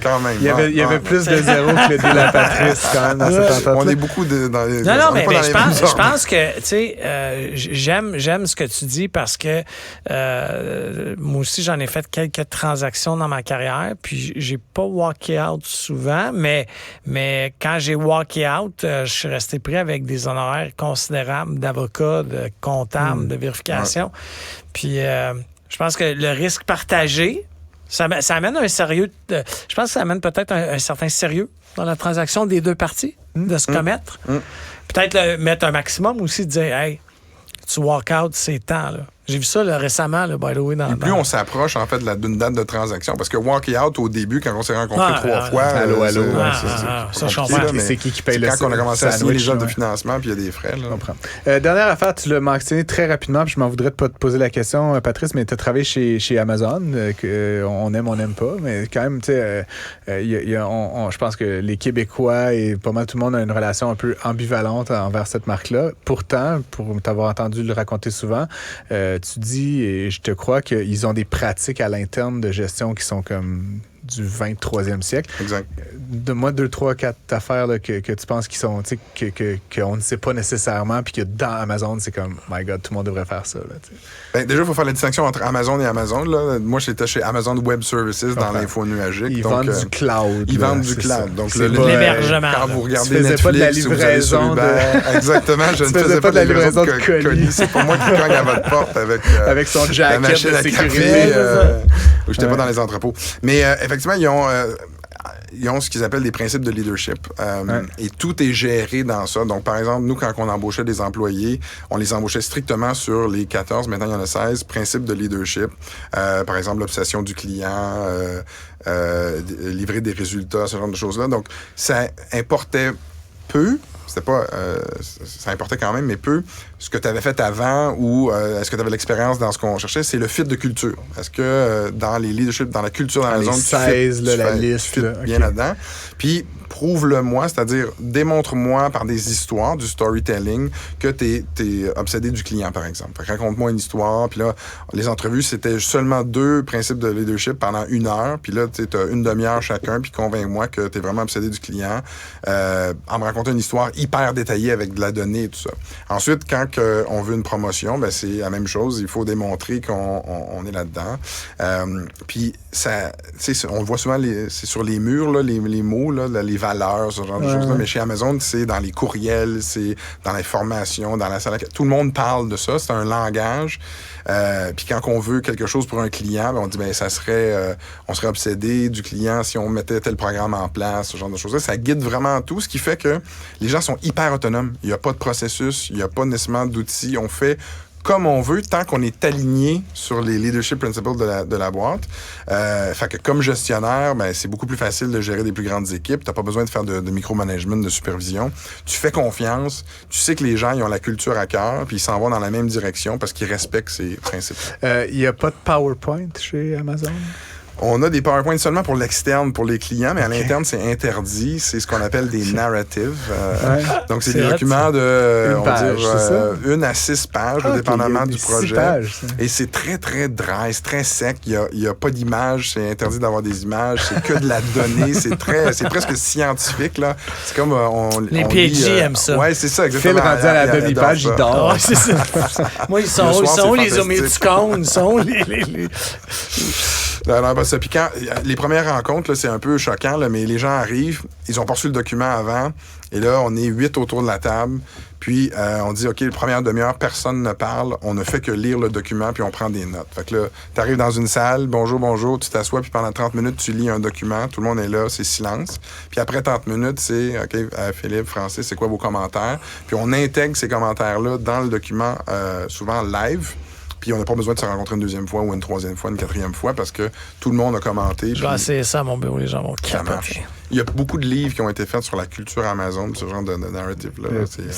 quand même. Il y avait plus de zéro que le deal à Patrice, quand même, dans cette entente. On est beaucoup dans les... Non, mais je pense que, tu sais, j'aime ce que tu dis parce que moi aussi, j'en ai fait quelques transactions dans ma carrière, puis j'ai pas walké out souvent, mais quand j'ai walké out, je suis resté pris avec des honoraires considérables d'avocats, de comptables, de vérification. Ouais. Puis, je pense que le risque partagé, ça amène un sérieux. Je pense que ça amène peut-être un certain sérieux dans la transaction des deux parties, de se commettre. Peut-être mettre un maximum aussi, de dire, hey, tu walk out, c'est temps, là. J'ai vu ça là, récemment, là, by the way. Plus on s'approche, en fait, d'une date de transaction. Parce que walk out, au début, quand on s'est rencontrés 3 fois... Allô. Ça, je comprends. C'est qui paye le quand on a commencé à signer les offres de financement, puis il y a des frais. Là. Je comprends. Dernière affaire, tu l'as mentionné très rapidement, puis je m'en voudrais de pas te poser la question, Patrice, mais tu as travaillé chez Amazon, on n'aime pas, mais quand même, tu sais, je pense que les Québécois et pas mal tout le monde a une relation un peu ambivalente envers cette marque-là. Pourtant, pour t'avoir entendu le raconter souvent, tu dis, et je te crois, qu'ils ont des pratiques à l'interne de gestion qui sont comme du 23e siècle. Exact. Donne-moi 2, 3, 4 affaires là, que tu penses qu'ils sont, tu sais, qu'on ne sait pas nécessairement, puis que dans Amazon, c'est comme, my God, tout le monde devrait faire ça. Là, déjà, il faut faire la distinction entre Amazon et Amazon. Là. Moi, j'étais chez Amazon Web Services dans l'info nuagique. Ils vendent du cloud. Ils vendent du cloud. Donc, l'hébergement. Quand vous regardez tu faisais Netflix, pas de la livraison Exactement, je ne faisais pas de la livraison de colis. C'est pas moi qui cogne à votre porte avec son jacket la machine de à sécurité. Où j'étais pas dans les entrepôts. Mais effectivement, ils ont ce qu'ils appellent des principes de leadership. Et tout est géré dans ça. Donc, par exemple, nous, quand on embauchait des employés, on les embauchait strictement sur les 14, maintenant il y en a 16, principes de leadership. Par exemple, l'obsession du client, livrer des résultats, ce genre de choses-là. Donc, ça importait peu. C'était pas... ça importait quand même, mais peu ce que tu avais fait avant ou est-ce que tu avais l'expérience dans ce qu'on cherchait, c'est le fit de culture. Est-ce que dans les leadership, dans la culture dans la zone, 16, la liste, bien là-dedans. Puis, prouve-le-moi, c'est-à-dire démontre-moi par des histoires, du storytelling, que t'es obsédé du client, par exemple. Fait que raconte-moi une histoire, puis là, les entrevues, c'était seulement 2 principes de leadership pendant 1 heure, puis là, tu as une demi-heure chacun, puis convainc-moi que t'es vraiment obsédé du client, en me racontant une histoire hyper détaillée avec de la donnée et tout ça. Ensuite, quand on veut une promotion, ben c'est la même chose, il faut démontrer qu'on est là-dedans. Puis, ça, on le voit souvent, c'est sur les murs, là, les mots, là, les valeurs, ce genre de choses-là. Mais chez Amazon, c'est dans les courriels, c'est dans les formations, dans la salle. Tout le monde parle de ça. C'est un langage. Puis quand on veut quelque chose pour un client, ben on dit ça serait, on serait obsédé du client si on mettait tel programme en place, ce genre de choses-là. Ça guide vraiment tout, ce qui fait que les gens sont hyper autonomes. Il n'y a pas de processus, il n'y a pas nécessairement d'outils. On fait comme on veut, tant qu'on est aligné sur les leadership principles de la boîte. Fait que comme gestionnaire, c'est beaucoup plus facile de gérer des plus grandes équipes. T'as pas besoin de faire de micromanagement, de supervision. Tu fais confiance. Tu sais que les gens, ils ont la culture à cœur, puis ils s'en vont dans la même direction parce qu'ils respectent ces principes. Il n'y a pas de PowerPoint chez Amazon? On a des PowerPoints seulement pour l'externe, pour les clients, mais à l'interne, c'est interdit. C'est ce qu'on appelle des narratives. Donc, c'est des documents de, on va dire, 1 à 6 pages, dépendamment du projet. Et c'est très, très dry, c'est très sec. Il y a pas d'image, c'est interdit d'avoir des images. C'est que de la donnée. C'est presque scientifique, là. C'est comme, les PhD aiment ça. Ouais, c'est ça, exactement. Phil rendu à la demi-page, il dort. C'est ça. Moi, ils sont où les émoticônes? Ils sont où les... Non, ça. Puis quand les premières rencontres, là, c'est un peu choquant, là, mais les gens arrivent, ils ont pas reçu le document avant, et là, on est 8 autour de la table, puis on dit, OK, la première demi-heure, personne ne parle, on ne fait que lire le document, puis on prend des notes. Fait que là, t'arrives dans une salle, bonjour, tu t'assois, puis pendant 30 minutes, tu lis un document, tout le monde est là, c'est silence. Puis après 30 minutes, c'est, OK, Philippe, Francis, c'est quoi vos commentaires? Puis on intègre ces commentaires-là dans le document, souvent live. Puis on n'a pas besoin de se rencontrer une 2e fois ou une 3e fois, une 4e fois parce que tout le monde a commenté. Je vais essayer ça à mon bureau, les gens vont capoter. Ça marche. Il y a beaucoup de livres qui ont été faits sur la culture Amazon, ce genre de narrative-là.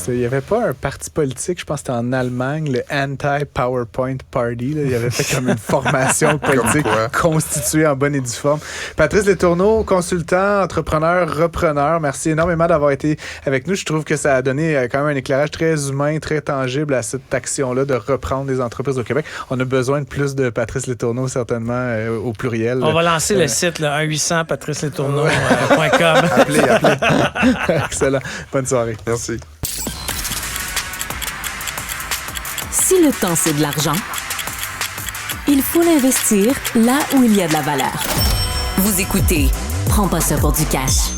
Il n'y avait pas un parti politique, je pense que c'était en Allemagne, le Anti-PowerPoint Party. Là. Il avait fait comme une formation politique constituée en bonne et due forme. Patrice Letourneau, consultant, entrepreneur, repreneur, merci énormément d'avoir été avec nous. Je trouve que ça a donné quand même un éclairage très humain, très tangible à cette action-là de reprendre des entreprises au Québec. On a besoin de plus de Patrice Letourneau, certainement, au pluriel. On va lancer le site, 1-800 Patrice Letourneau. Appelez. Excellent. Bonne soirée. Merci. Si le temps, c'est de l'argent, il faut l'investir là où il y a de la valeur. Vous écoutez Prends pas ça pour du cash.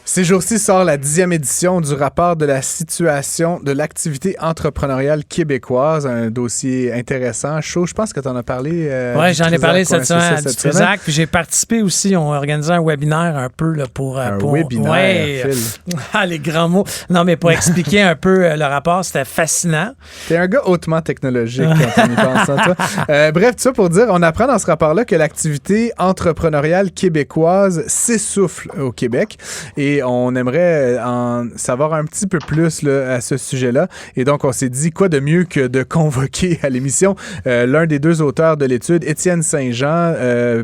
Ces jours-ci sort la 10e édition du rapport de la situation de l'activité entrepreneuriale québécoise, un dossier intéressant, chaud. Je pense que tu en as parlé. Oui, j'en ai parlé cette semaine du Trisac, puis j'ai participé aussi. On a organisé un webinaire un peu là, pour... webinaire, Phil. Les grands mots. Non, mais pour expliquer un peu le rapport, c'était fascinant. T'es un gars hautement technologique quand on y pense, hein, toi. Bref, tout ça pour dire, on apprend dans ce rapport-là que l'activité entrepreneuriale québécoise s'essouffle au Québec et on aimerait en savoir un petit peu plus là, à ce sujet-là. Et donc, on s'est dit, quoi de mieux que de convoquer à l'émission l'un des 2 auteurs de l'étude, Étienne Saint-Jean,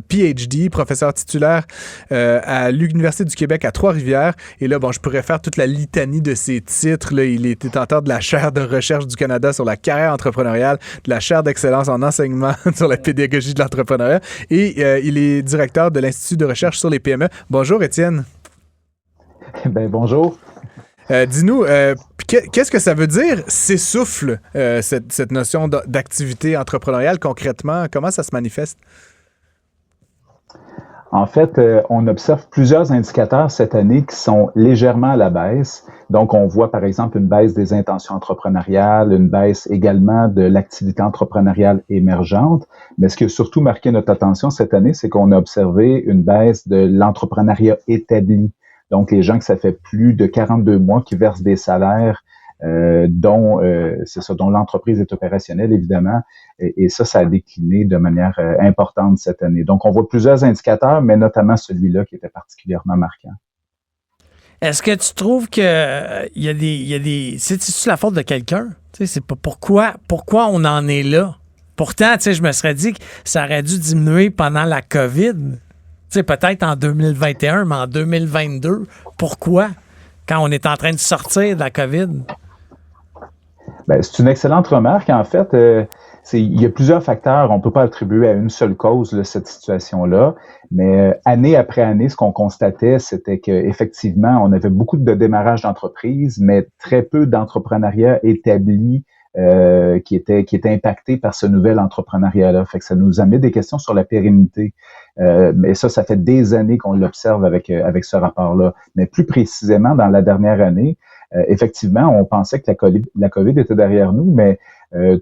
PhD, professeur titulaire à l'Université du Québec à Trois-Rivières. Et là, bon, je pourrais faire toute la litanie de ses titres. Là. Il était détenteur de la chaire de recherche du Canada sur la carrière entrepreneuriale, de la chaire d'excellence en enseignement sur la pédagogie de l'entrepreneuriat. Et il est directeur de l'Institut de recherche sur les PME. Bonjour, Étienne. Bonjour. Dis-nous, qu'est-ce que ça veut dire s'essouffle, cette notion d'activité entrepreneuriale concrètement? Comment ça se manifeste? En fait, on observe plusieurs indicateurs cette année qui sont légèrement à la baisse. Donc, on voit par exemple une baisse des intentions entrepreneuriales, une baisse également de l'activité entrepreneuriale émergente. Mais ce qui a surtout marqué notre attention cette année, c'est qu'on a observé une baisse de l'entrepreneuriat établi. Donc, les gens que ça fait plus de 42 mois qui versent des salaires dont l'entreprise est opérationnelle, évidemment. Et ça a décliné de manière importante cette année. Donc, on voit plusieurs indicateurs, mais notamment celui-là qui était particulièrement marquant. Est-ce que tu trouves que il y a des c'est la faute de quelqu'un? Tu sais, c'est pas pourquoi on en est là? Pourtant, tu sais, je me serais dit que ça aurait dû diminuer pendant la COVID. Tu sais, peut-être en 2021, mais en 2022, pourquoi? Quand on est en train de sortir de la COVID? Ben, c'est une excellente remarque. En fait, il y a plusieurs facteurs. On ne peut pas attribuer à une seule cause là, cette situation-là. Mais année après année, ce qu'on constatait, c'était qu'effectivement, on avait beaucoup de démarrage d'entreprises, mais très peu d'entrepreneuriat établi qui était impacté par ce nouvel entrepreneuriat-là. Fait que ça nous amène des questions sur la pérennité. Mais ça fait des années qu'on l'observe avec ce rapport-là. Mais plus précisément, dans la dernière année, effectivement, on pensait que la COVID était derrière nous, mais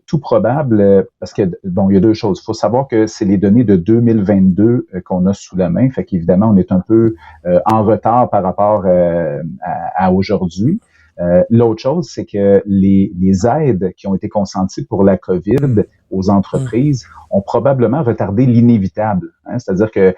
tout probable, parce que, bon, il y a deux choses. Il faut savoir que c'est les données de 2022 qu'on a sous la main. Fait qu'évidemment, on est un peu en retard par rapport à aujourd'hui. L'autre chose, c'est que les aides qui ont été consenties pour la COVID aux entreprises ont probablement retardé l'inévitable. Hein? C'est-à-dire que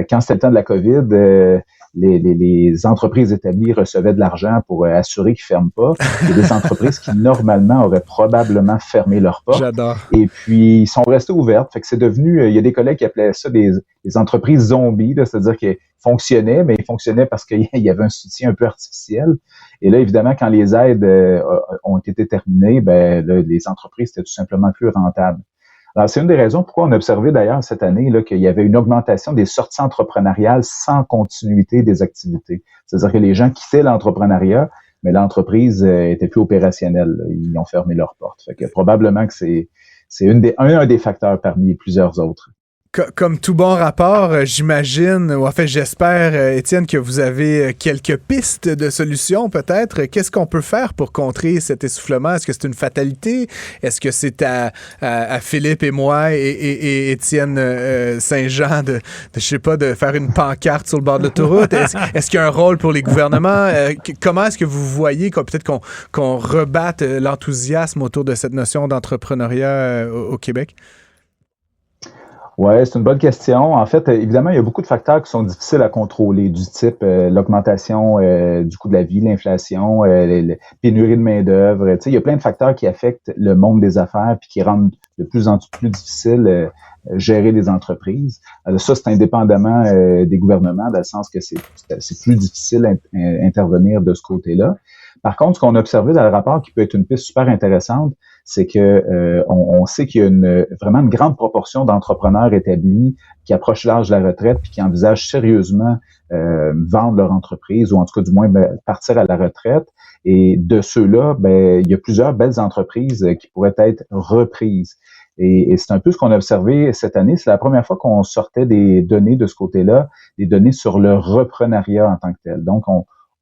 quand c'était le temps de la COVID, les entreprises établies recevaient de l'argent pour assurer qu'ils ne ferment pas. Il y a des entreprises qui, normalement, auraient probablement fermé leurs portes. J'adore. Et puis, ils sont restés ouvertes. Fait que c'est devenu, il y a des collègues qui appelaient ça des entreprises zombies, là, c'est-à-dire qu'ils fonctionnaient, mais ils fonctionnaient parce qu'il y avait un soutien un peu artificiel. Et là, évidemment, quand les aides ont été terminées, ben, là, les entreprises étaient tout simplement plus rentables. Alors, c'est une des raisons pourquoi on a observé d'ailleurs cette année là, qu'il y avait une augmentation des sorties entrepreneuriales sans continuité des activités. C'est-à-dire que les gens quittaient l'entrepreneuriat, mais l'entreprise était plus opérationnelle. Là. Ils ont fermé leurs portes. Fait que probablement que c'est un des facteurs parmi plusieurs autres. Comme tout bon rapport, j'imagine, ou en fait j'espère, Étienne, que vous avez quelques pistes de solutions peut-être. Qu'est-ce qu'on peut faire pour contrer cet essoufflement? Est-ce que c'est une fatalité? Est-ce que c'est à Philippe et moi et Étienne Saint-Jean de je sais pas, de faire une pancarte sur le bord de l'autoroute? Est-ce qu'il y a un rôle pour les gouvernements? Comment est-ce que vous voyez peut-être qu'on rebatte l'enthousiasme autour de cette notion d'entrepreneuriat au Québec? Oui, c'est une bonne question. En fait, évidemment, il y a beaucoup de facteurs qui sont difficiles à contrôler, du type l'augmentation du coût de la vie, l'inflation, la pénurie de main-d'œuvre. Il y a plein de facteurs qui affectent le monde des affaires puis qui rendent de plus en plus difficile gérer des entreprises. Ça, c'est indépendamment des gouvernements, dans le sens que c'est plus difficile d'intervenir de ce côté-là. Par contre, ce qu'on a observé dans le rapport, qui peut être une piste super intéressante, c'est que on sait qu'il y a vraiment une grande proportion d'entrepreneurs établis qui approchent l'âge de la retraite puis qui envisagent sérieusement vendre leur entreprise ou en tout cas du moins partir à la retraite. Et de ceux-là, il y a plusieurs belles entreprises qui pourraient être reprises. Et c'est un peu ce qu'on a observé cette année. C'est la première fois qu'on sortait des données de ce côté-là, des données sur le reprenariat en tant que tel. Donc,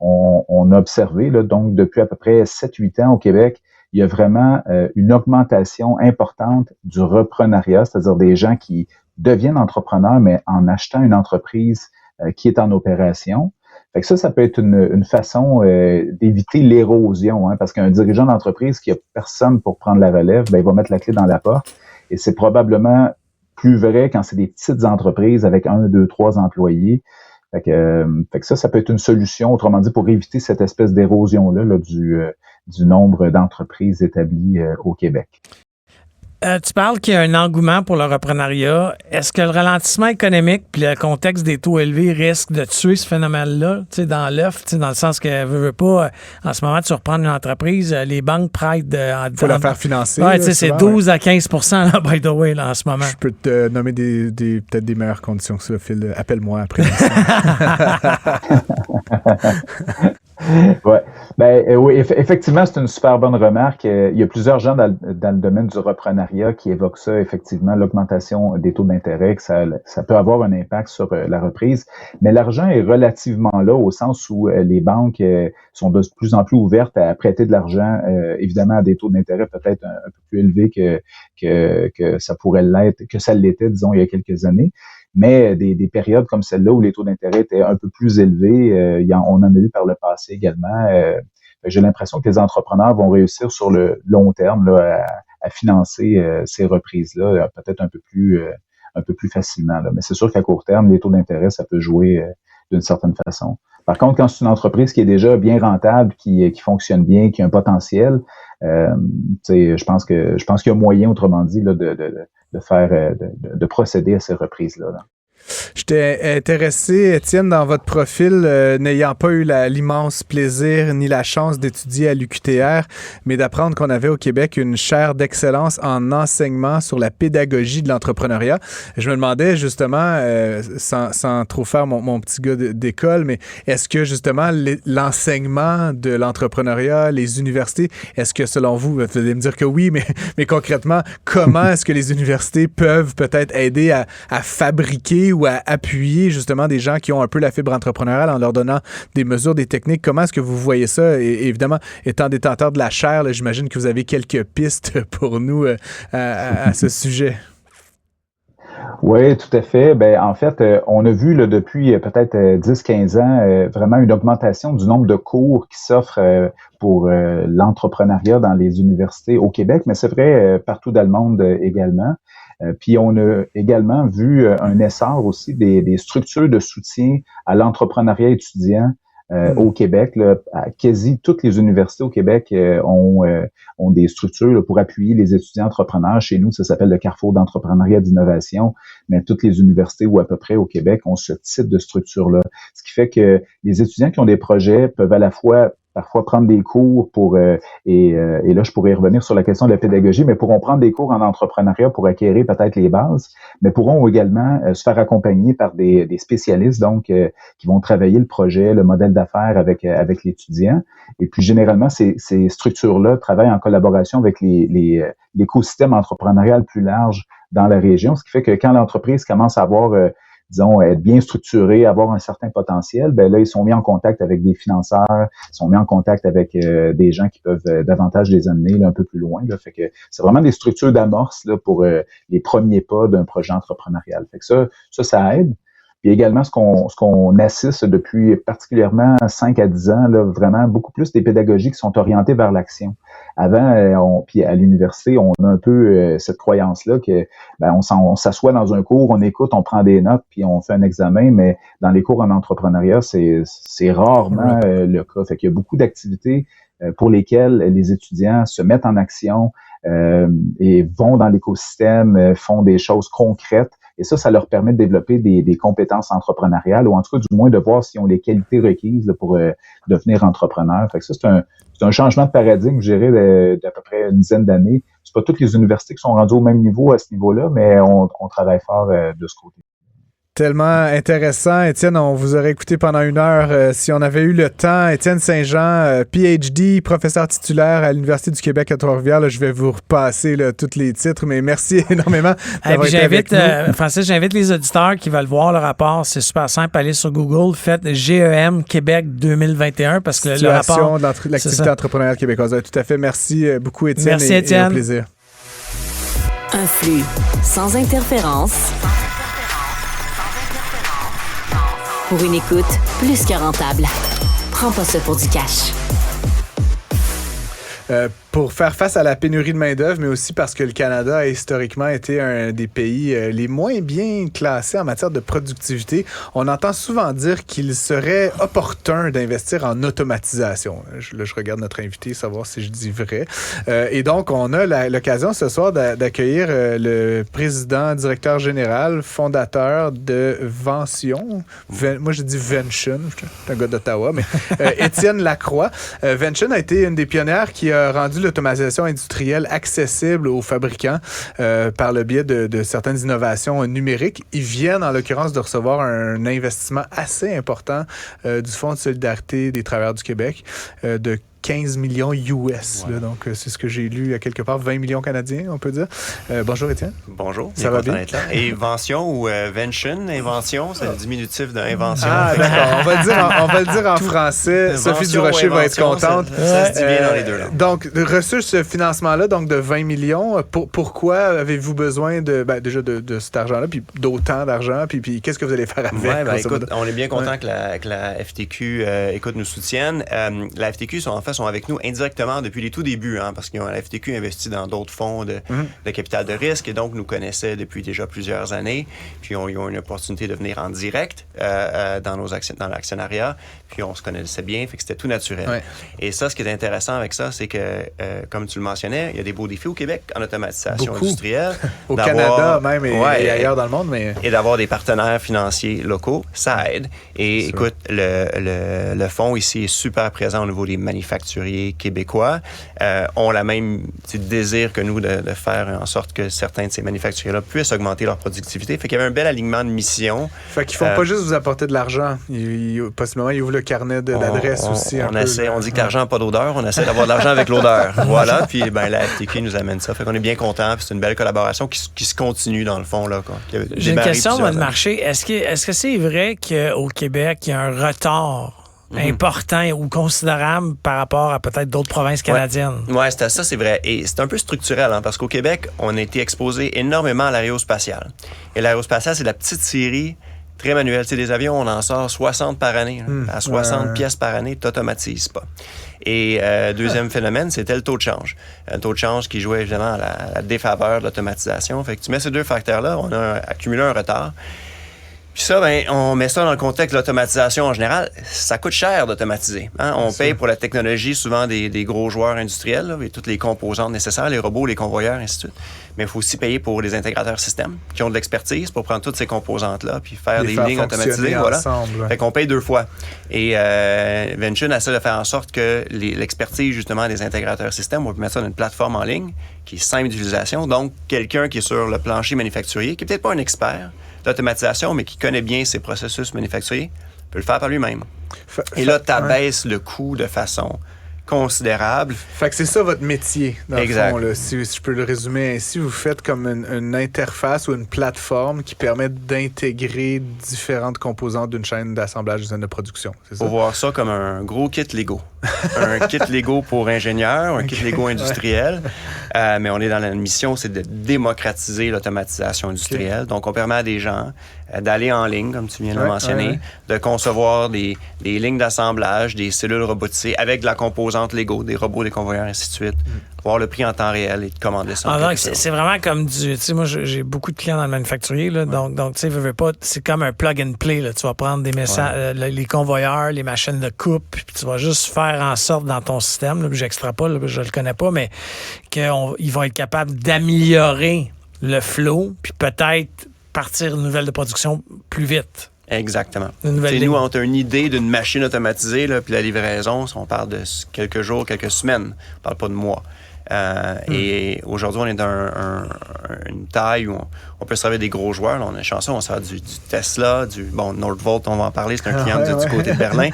on a observé, là, donc depuis à peu près 7-8 ans au Québec, il y a vraiment une augmentation importante du reprenariat, c'est-à-dire des gens qui deviennent entrepreneurs, mais en achetant une entreprise qui est en opération. Fait que ça peut être une façon d'éviter l'érosion, hein, parce qu'un dirigeant d'entreprise qui a personne pour prendre la relève, il va mettre la clé dans la porte. Et c'est probablement plus vrai quand c'est des petites entreprises avec 1, 2, 3 employés. Fait que ça peut être une solution, autrement dit, pour éviter cette espèce d'érosion-là là, du nombre d'entreprises établies au Québec. Tu parles qu'il y a un engouement pour le reprenariat. Est-ce que le ralentissement économique puis le contexte des taux élevés risque de tuer ce phénomène-là, tu sais, dans l'œuf, tu sais, dans le sens que veux pas, en ce moment, tu reprends une entreprise, les banques prêtent faut la faire financer. Ouais, tu sais, c'est 12 à 15 là, by the way, là, en ce moment. Je peux te nommer peut-être des meilleures conditions que ça, Phil. Appelle-moi après. Ouais. Oui, effectivement, c'est une super bonne remarque. Il y a plusieurs gens dans le domaine du reprenariat qui évoquent ça, effectivement, l'augmentation des taux d'intérêt, que ça peut avoir un impact sur la reprise. Mais l'argent est relativement là au sens où les banques sont de plus en plus ouvertes à prêter de l'argent, évidemment, à des taux d'intérêt peut-être un peu plus élevés que ça pourrait l'être, que ça l'était, disons, il y a quelques années. Mais des périodes comme celle-là où les taux d'intérêt étaient un peu plus élevés, on en a eu par le passé également. J'ai l'impression que les entrepreneurs vont réussir sur le long terme là, à financer ces reprises-là, peut-être un peu plus facilement. Là. Mais c'est sûr qu'à court terme, les taux d'intérêt, ça peut jouer d'une certaine façon. Par contre, quand c'est une entreprise qui est déjà bien rentable, qui fonctionne bien, qui a un potentiel, je pense qu'il y a moyen, autrement dit, là, de procéder à ces reprises-là. Là. J'étais intéressé, Étienne, dans votre profil, n'ayant pas eu l'immense plaisir ni la chance d'étudier à l'UQTR, mais d'apprendre qu'on avait au Québec une chaire d'excellence en enseignement sur la pédagogie de l'entrepreneuriat. Je me demandais justement, sans trop faire mon petit gars d'école, mais est-ce que justement l'enseignement de l'entrepreneuriat, les universités, est-ce que selon vous, vous allez me dire que oui, mais concrètement, comment est-ce que les universités peuvent peut-être aider à fabriquer ou à appuyer justement des gens qui ont un peu la fibre entrepreneuriale en leur donnant des mesures, des techniques? Comment est-ce que vous voyez ça? Et évidemment, étant détenteur de la chaire, là, j'imagine que vous avez quelques pistes pour nous à ce sujet. Oui, tout à fait. Ben, en fait, on a vu là, depuis peut-être 10-15 ans vraiment une augmentation du nombre de cours qui s'offrent pour l'entrepreneuriat dans les universités au Québec, mais c'est vrai partout dans le monde également. Puis on a également vu un essor aussi des structures de soutien à l'entrepreneuriat étudiant au Québec. Là, quasi toutes les universités au Québec ont des structures là, pour appuyer les étudiants entrepreneurs. Chez nous, ça s'appelle le Carrefour d'entrepreneuriat d'innovation, mais toutes les universités ou à peu près au Québec ont ce type de structure-là. Ce qui fait que les étudiants qui ont des projets peuvent à la fois parfois prendre des cours et là, je pourrais revenir sur la question de la pédagogie, mais pourront prendre des cours en entrepreneuriat pour acquérir peut-être les bases, mais pourront également se faire accompagner par des spécialistes, donc, qui vont travailler le projet, le modèle d'affaires avec l'étudiant. Et puis, généralement, ces structures-là travaillent en collaboration avec l'écosystème entrepreneurial plus large dans la région, ce qui fait que quand l'entreprise commence à avoir disons, être bien structurés, avoir un certain potentiel, ben là, ils sont mis en contact avec des financeurs, ils sont mis en contact avec des gens qui peuvent davantage les amener là, un peu plus loin. Là. Fait que c'est vraiment des structures d'amorce là, pour les premiers pas d'un projet entrepreneurial. Fait que ça aide. Puis également, ce qu'on assiste depuis particulièrement 5 à 10 ans, là, vraiment beaucoup plus des pédagogies qui sont orientées vers l'action. Avant, puis à l'université, on a un peu cette croyance-là que on s'assoit dans un cours, on écoute, on prend des notes, puis on fait un examen, mais dans les cours en entrepreneuriat, c'est rarement le cas. Fait qu'il y a beaucoup d'activités pour lesquelles les étudiants se mettent en action et vont dans l'écosystème, font des choses concrètes. Et ça leur permet de développer des compétences entrepreneuriales ou en tout cas du moins de voir s'ils ont les qualités requises là, pour devenir entrepreneur. Fait que ça, c'est un changement de paradigme, je dirais, d'à peu près une dizaine d'années. C'est pas toutes les universités qui sont rendues au même niveau à ce niveau-là, mais on travaille fort de ce côté. Tellement intéressant. Étienne, on vous aurait écouté pendant 1 heure si on avait eu le temps. Étienne Saint-Jean, PhD, professeur titulaire à l'Université du Québec à Trois-Rivières. Là, je vais vous repasser là, tous les titres, mais merci énormément d'avoir été avec nous. Francis, j'invite les auditeurs qui veulent voir le rapport. C'est super simple. Allez sur Google, faites GEM Québec 2021 parce que le rapport... de l'activité entrepreneuriale québécoise. Tout à fait. Merci beaucoup, Étienne. Merci, Étienne. Et un plaisir. Un flux sans interférence. Pour une écoute plus que rentable. Prends pas ça pour du cash. Pour faire face à la pénurie de main-d'œuvre, mais aussi parce que le Canada a historiquement été un des pays les moins bien classés en matière de productivité, on entend souvent dire qu'il serait opportun d'investir en automatisation. Là, je regarde notre invité, savoir si je dis vrai. Et donc, on a l'occasion ce soir d'accueillir le président, directeur général, fondateur de Vention. Moi, je dis Vention, je suis un gars d'Ottawa, mais Étienne Lacroix. Vention a été une des pionnières qui a rendu l'automatisation industrielle accessible aux fabricants par le biais de certaines innovations numériques. Ils viennent, en l'occurrence, de recevoir un investissement assez important du Fonds de solidarité des travailleurs du Québec de 15 millions US. Là, donc, c'est ce que j'ai lu à quelque part, 20 millions canadiens, on peut dire. Bonjour, Étienne. Bonjour. Ça va bien? Et Invention ou Vention, Invention, c'est le diminutif d'invention. Ah, d'accord. On va le dire en français. Sophie Durocher va être contente. Ça se dit bien dans les deux langues. Donc, reçu ce financement-là, donc de 20 millions, pourquoi avez-vous besoin déjà de cet argent-là, puis d'autant d'argent, puis qu'est-ce que vous allez faire avec? Écoute, on est bien content que la FTQ nous soutienne. La FTQ sont en fait fait, sont avec nous indirectement depuis les tout débuts, hein, parce que la FTQ investit dans d'autres fonds de capital de risque et donc nous connaissaient depuis déjà plusieurs années. Puis, ils ont eu une opportunité de venir en direct dans l'actionnariat. Puis, on se connaissait bien, fait que c'était tout naturel. Ouais. Et ça, ce qui est intéressant avec ça, c'est que, comme tu le mentionnais, il y a des beaux défis au Québec en automatisation industrielle. Au Canada même et ailleurs dans le monde. Et d'avoir des partenaires financiers locaux, ça aide. Et écoute, le fonds ici est super présent au niveau des manufacturiers québécois. Ont la même désir que nous de faire en sorte que certains de ces manufacturiers-là puissent augmenter leur productivité. Fait qu'il y avait un bel alignement de mission. Fait qu'ils font pas juste vous apporter de l'argent. Possiblement, ils ouvrent le carnet d'adresses aussi. On dit que l'argent n'a pas d'odeur. On essaie d'avoir de l'argent avec l'odeur. Voilà. Puis la FTQ nous amène ça. Fait qu'on est bien contents. Puis c'est une belle collaboration qui se continue dans le fond. Là, j'ai une question, moi, de marché. Est-ce que c'est vrai qu'au Québec, il y a un retard important ou considérable par rapport à peut-être d'autres provinces canadiennes? Oui, ça, c'est vrai. Et c'est un peu structurel, hein, parce qu'au Québec, on a été exposé énormément à l'aérospatiale. Et l'aérospatiale, c'est la petite série très manuelle. Tu sais, des avions, on en sort 60 par année. À 60 pièces par année, tu n'automatises pas. Et deuxième phénomène, c'était le taux de change. Un taux de change qui jouait évidemment à la défaveur de l'automatisation. Fait que tu mets ces deux facteurs-là, on a accumulé un retard. Puis ça, on met ça dans le contexte de l'automatisation en général. Ça coûte cher d'automatiser. Hein? On paye pour la technologie souvent des gros joueurs industriels, là, et toutes les composantes nécessaires, les robots, les convoyeurs, ainsi de suite. Mais il faut aussi payer pour les intégrateurs système qui ont de l'expertise pour prendre toutes ces composantes-là puis faire des lignes automatisées. Voilà. Fait qu'on paye deux fois. Et Vention essaie de faire en sorte que l'expertise justement des intégrateurs système, on peut mettre ça dans une plateforme en ligne qui est simple d'utilisation. Donc, quelqu'un qui est sur le plancher manufacturier, qui n'est peut-être pas un expert d'automatisation, mais qui connaît bien ses processus manufacturiers, peut le faire par lui-même. Et là, tu abaisses le coût de façon considérable. Fait que c'est ça votre métier, dans le fond, là, si je peux le résumer ainsi. Vous faites comme une interface ou une plateforme qui permet d'intégrer différentes composantes d'une chaîne d'assemblage d'une usine de production. C'est ça? Faut voir ça comme un gros kit Lego. Un kit Lego pour ingénieurs, un kit Lego industriel. Mais on est dans la mission, c'est de démocratiser l'automatisation industrielle. Donc, on permet à des gens d'aller en ligne, comme tu viens de le mentionner, de concevoir des lignes d'assemblage, des cellules robotisées avec de la composante Lego, des robots, des convoyeurs, ainsi de suite. Voir le prix en temps réel et de commander ça. Donc, c'est vraiment comme du... Tu sais, moi, j'ai beaucoup de clients dans le manufacturier, là, donc tu sais, veux pas, c'est comme un plug and play. Là. Tu vas prendre des messages, les convoyeurs, les machines de coupe, puis tu vas juste faire en sorte dans ton système, là, j'extrapole, là, je le connais pas, mais qu'ils vont être capables d'améliorer le flow, puis peut-être partir une nouvelle de production plus vite. Exactement. Nous, on a une idée d'une machine automatisée, là, puis la livraison, on parle de quelques jours, quelques semaines. On parle pas de mois. Et aujourd'hui, on est dans une taille où on peut servir des gros joueurs. Là, on est chanceux, on sert du Tesla, Northvolt, on va en parler, c'est un client du côté de Berlin.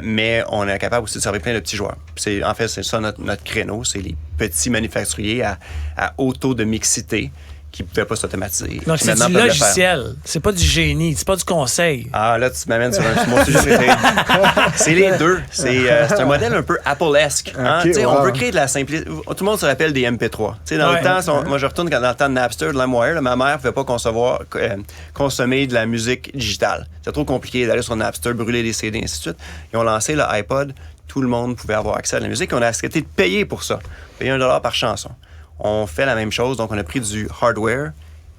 Mais on est capable aussi de servir plein de petits joueurs. En fait, c'est ça notre créneau, c'est les petits manufacturiers à haut taux de mixité qui ne pouvaient pas s'automatiser. Donc, c'est du logiciel. C'est pas du génie. C'est pas du conseil. Ah, là, tu m'amènes sur mon sujet préféré. C'est les deux. C'est un modèle un peu Apple-esque. Hein? On veut créer de la simplicité. Tout le monde se rappelle des MP3. Dans le temps, moi, je retourne dans le temps de Napster, de LimeWire. Ma mère ne pouvait pas consommer de la musique digitale. C'est trop compliqué d'aller sur Napster, brûler des CD, ainsi de suite. Ils ont lancé le iPod. Tout le monde pouvait avoir accès à la musique. On a accepté de payer pour ça. Payer $1 par chanson. On fait la même chose, donc on a pris du hardware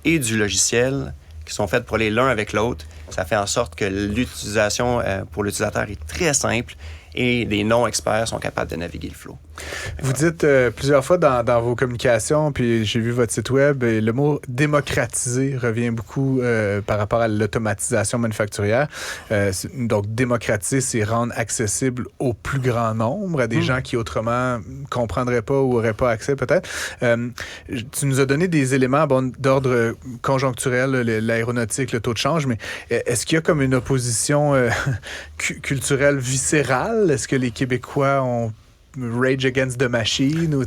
et du logiciel qui sont faits pour aller l'un avec l'autre. Ça fait en sorte que l'utilisation pour l'utilisateur est très simple et les non-experts sont capables de naviguer le flow. Vous dites plusieurs fois dans vos communications, puis j'ai vu votre site web, et le mot « démocratiser » revient beaucoup par rapport à l'automatisation manufacturière. Donc, démocratiser, c'est rendre accessible au plus grand nombre, à des gens qui autrement comprendraient pas ou n'auraient pas accès peut-être. Tu nous as donné des éléments d'ordre conjoncturel, l'aéronautique, le taux de change, mais est-ce qu'il y a comme une opposition culturelle viscérale? Est-ce que les Québécois ont Rage Against the Machine? Ou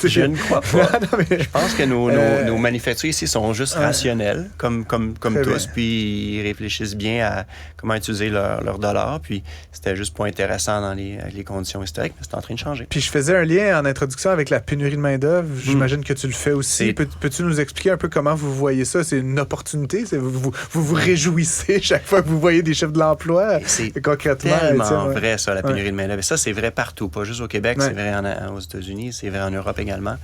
Je ne crois pas. Non, mais... Je pense que nos manufacturiers ici sont juste rationnels, comme tous, bien. puis ils réfléchissent bien à comment utiliser leur dollar, puis c'était juste pas intéressant dans les conditions historiques, mais c'est en train de changer. Puis je faisais un lien en introduction avec la pénurie de main-d'œuvre. J'imagine que tu le fais aussi. Peux-tu nous expliquer un peu comment vous voyez ça? C'est une opportunité? Vous réjouissez chaque fois que vous voyez des chiffres de l'emploi? C'est concrètement tellement vrai, ça, la pénurie de main-d'œuvre. Et ça, c'est vrai partout, pas juste au Québec, c'est vrai aux États-Unis, c'est vrai en Europe également.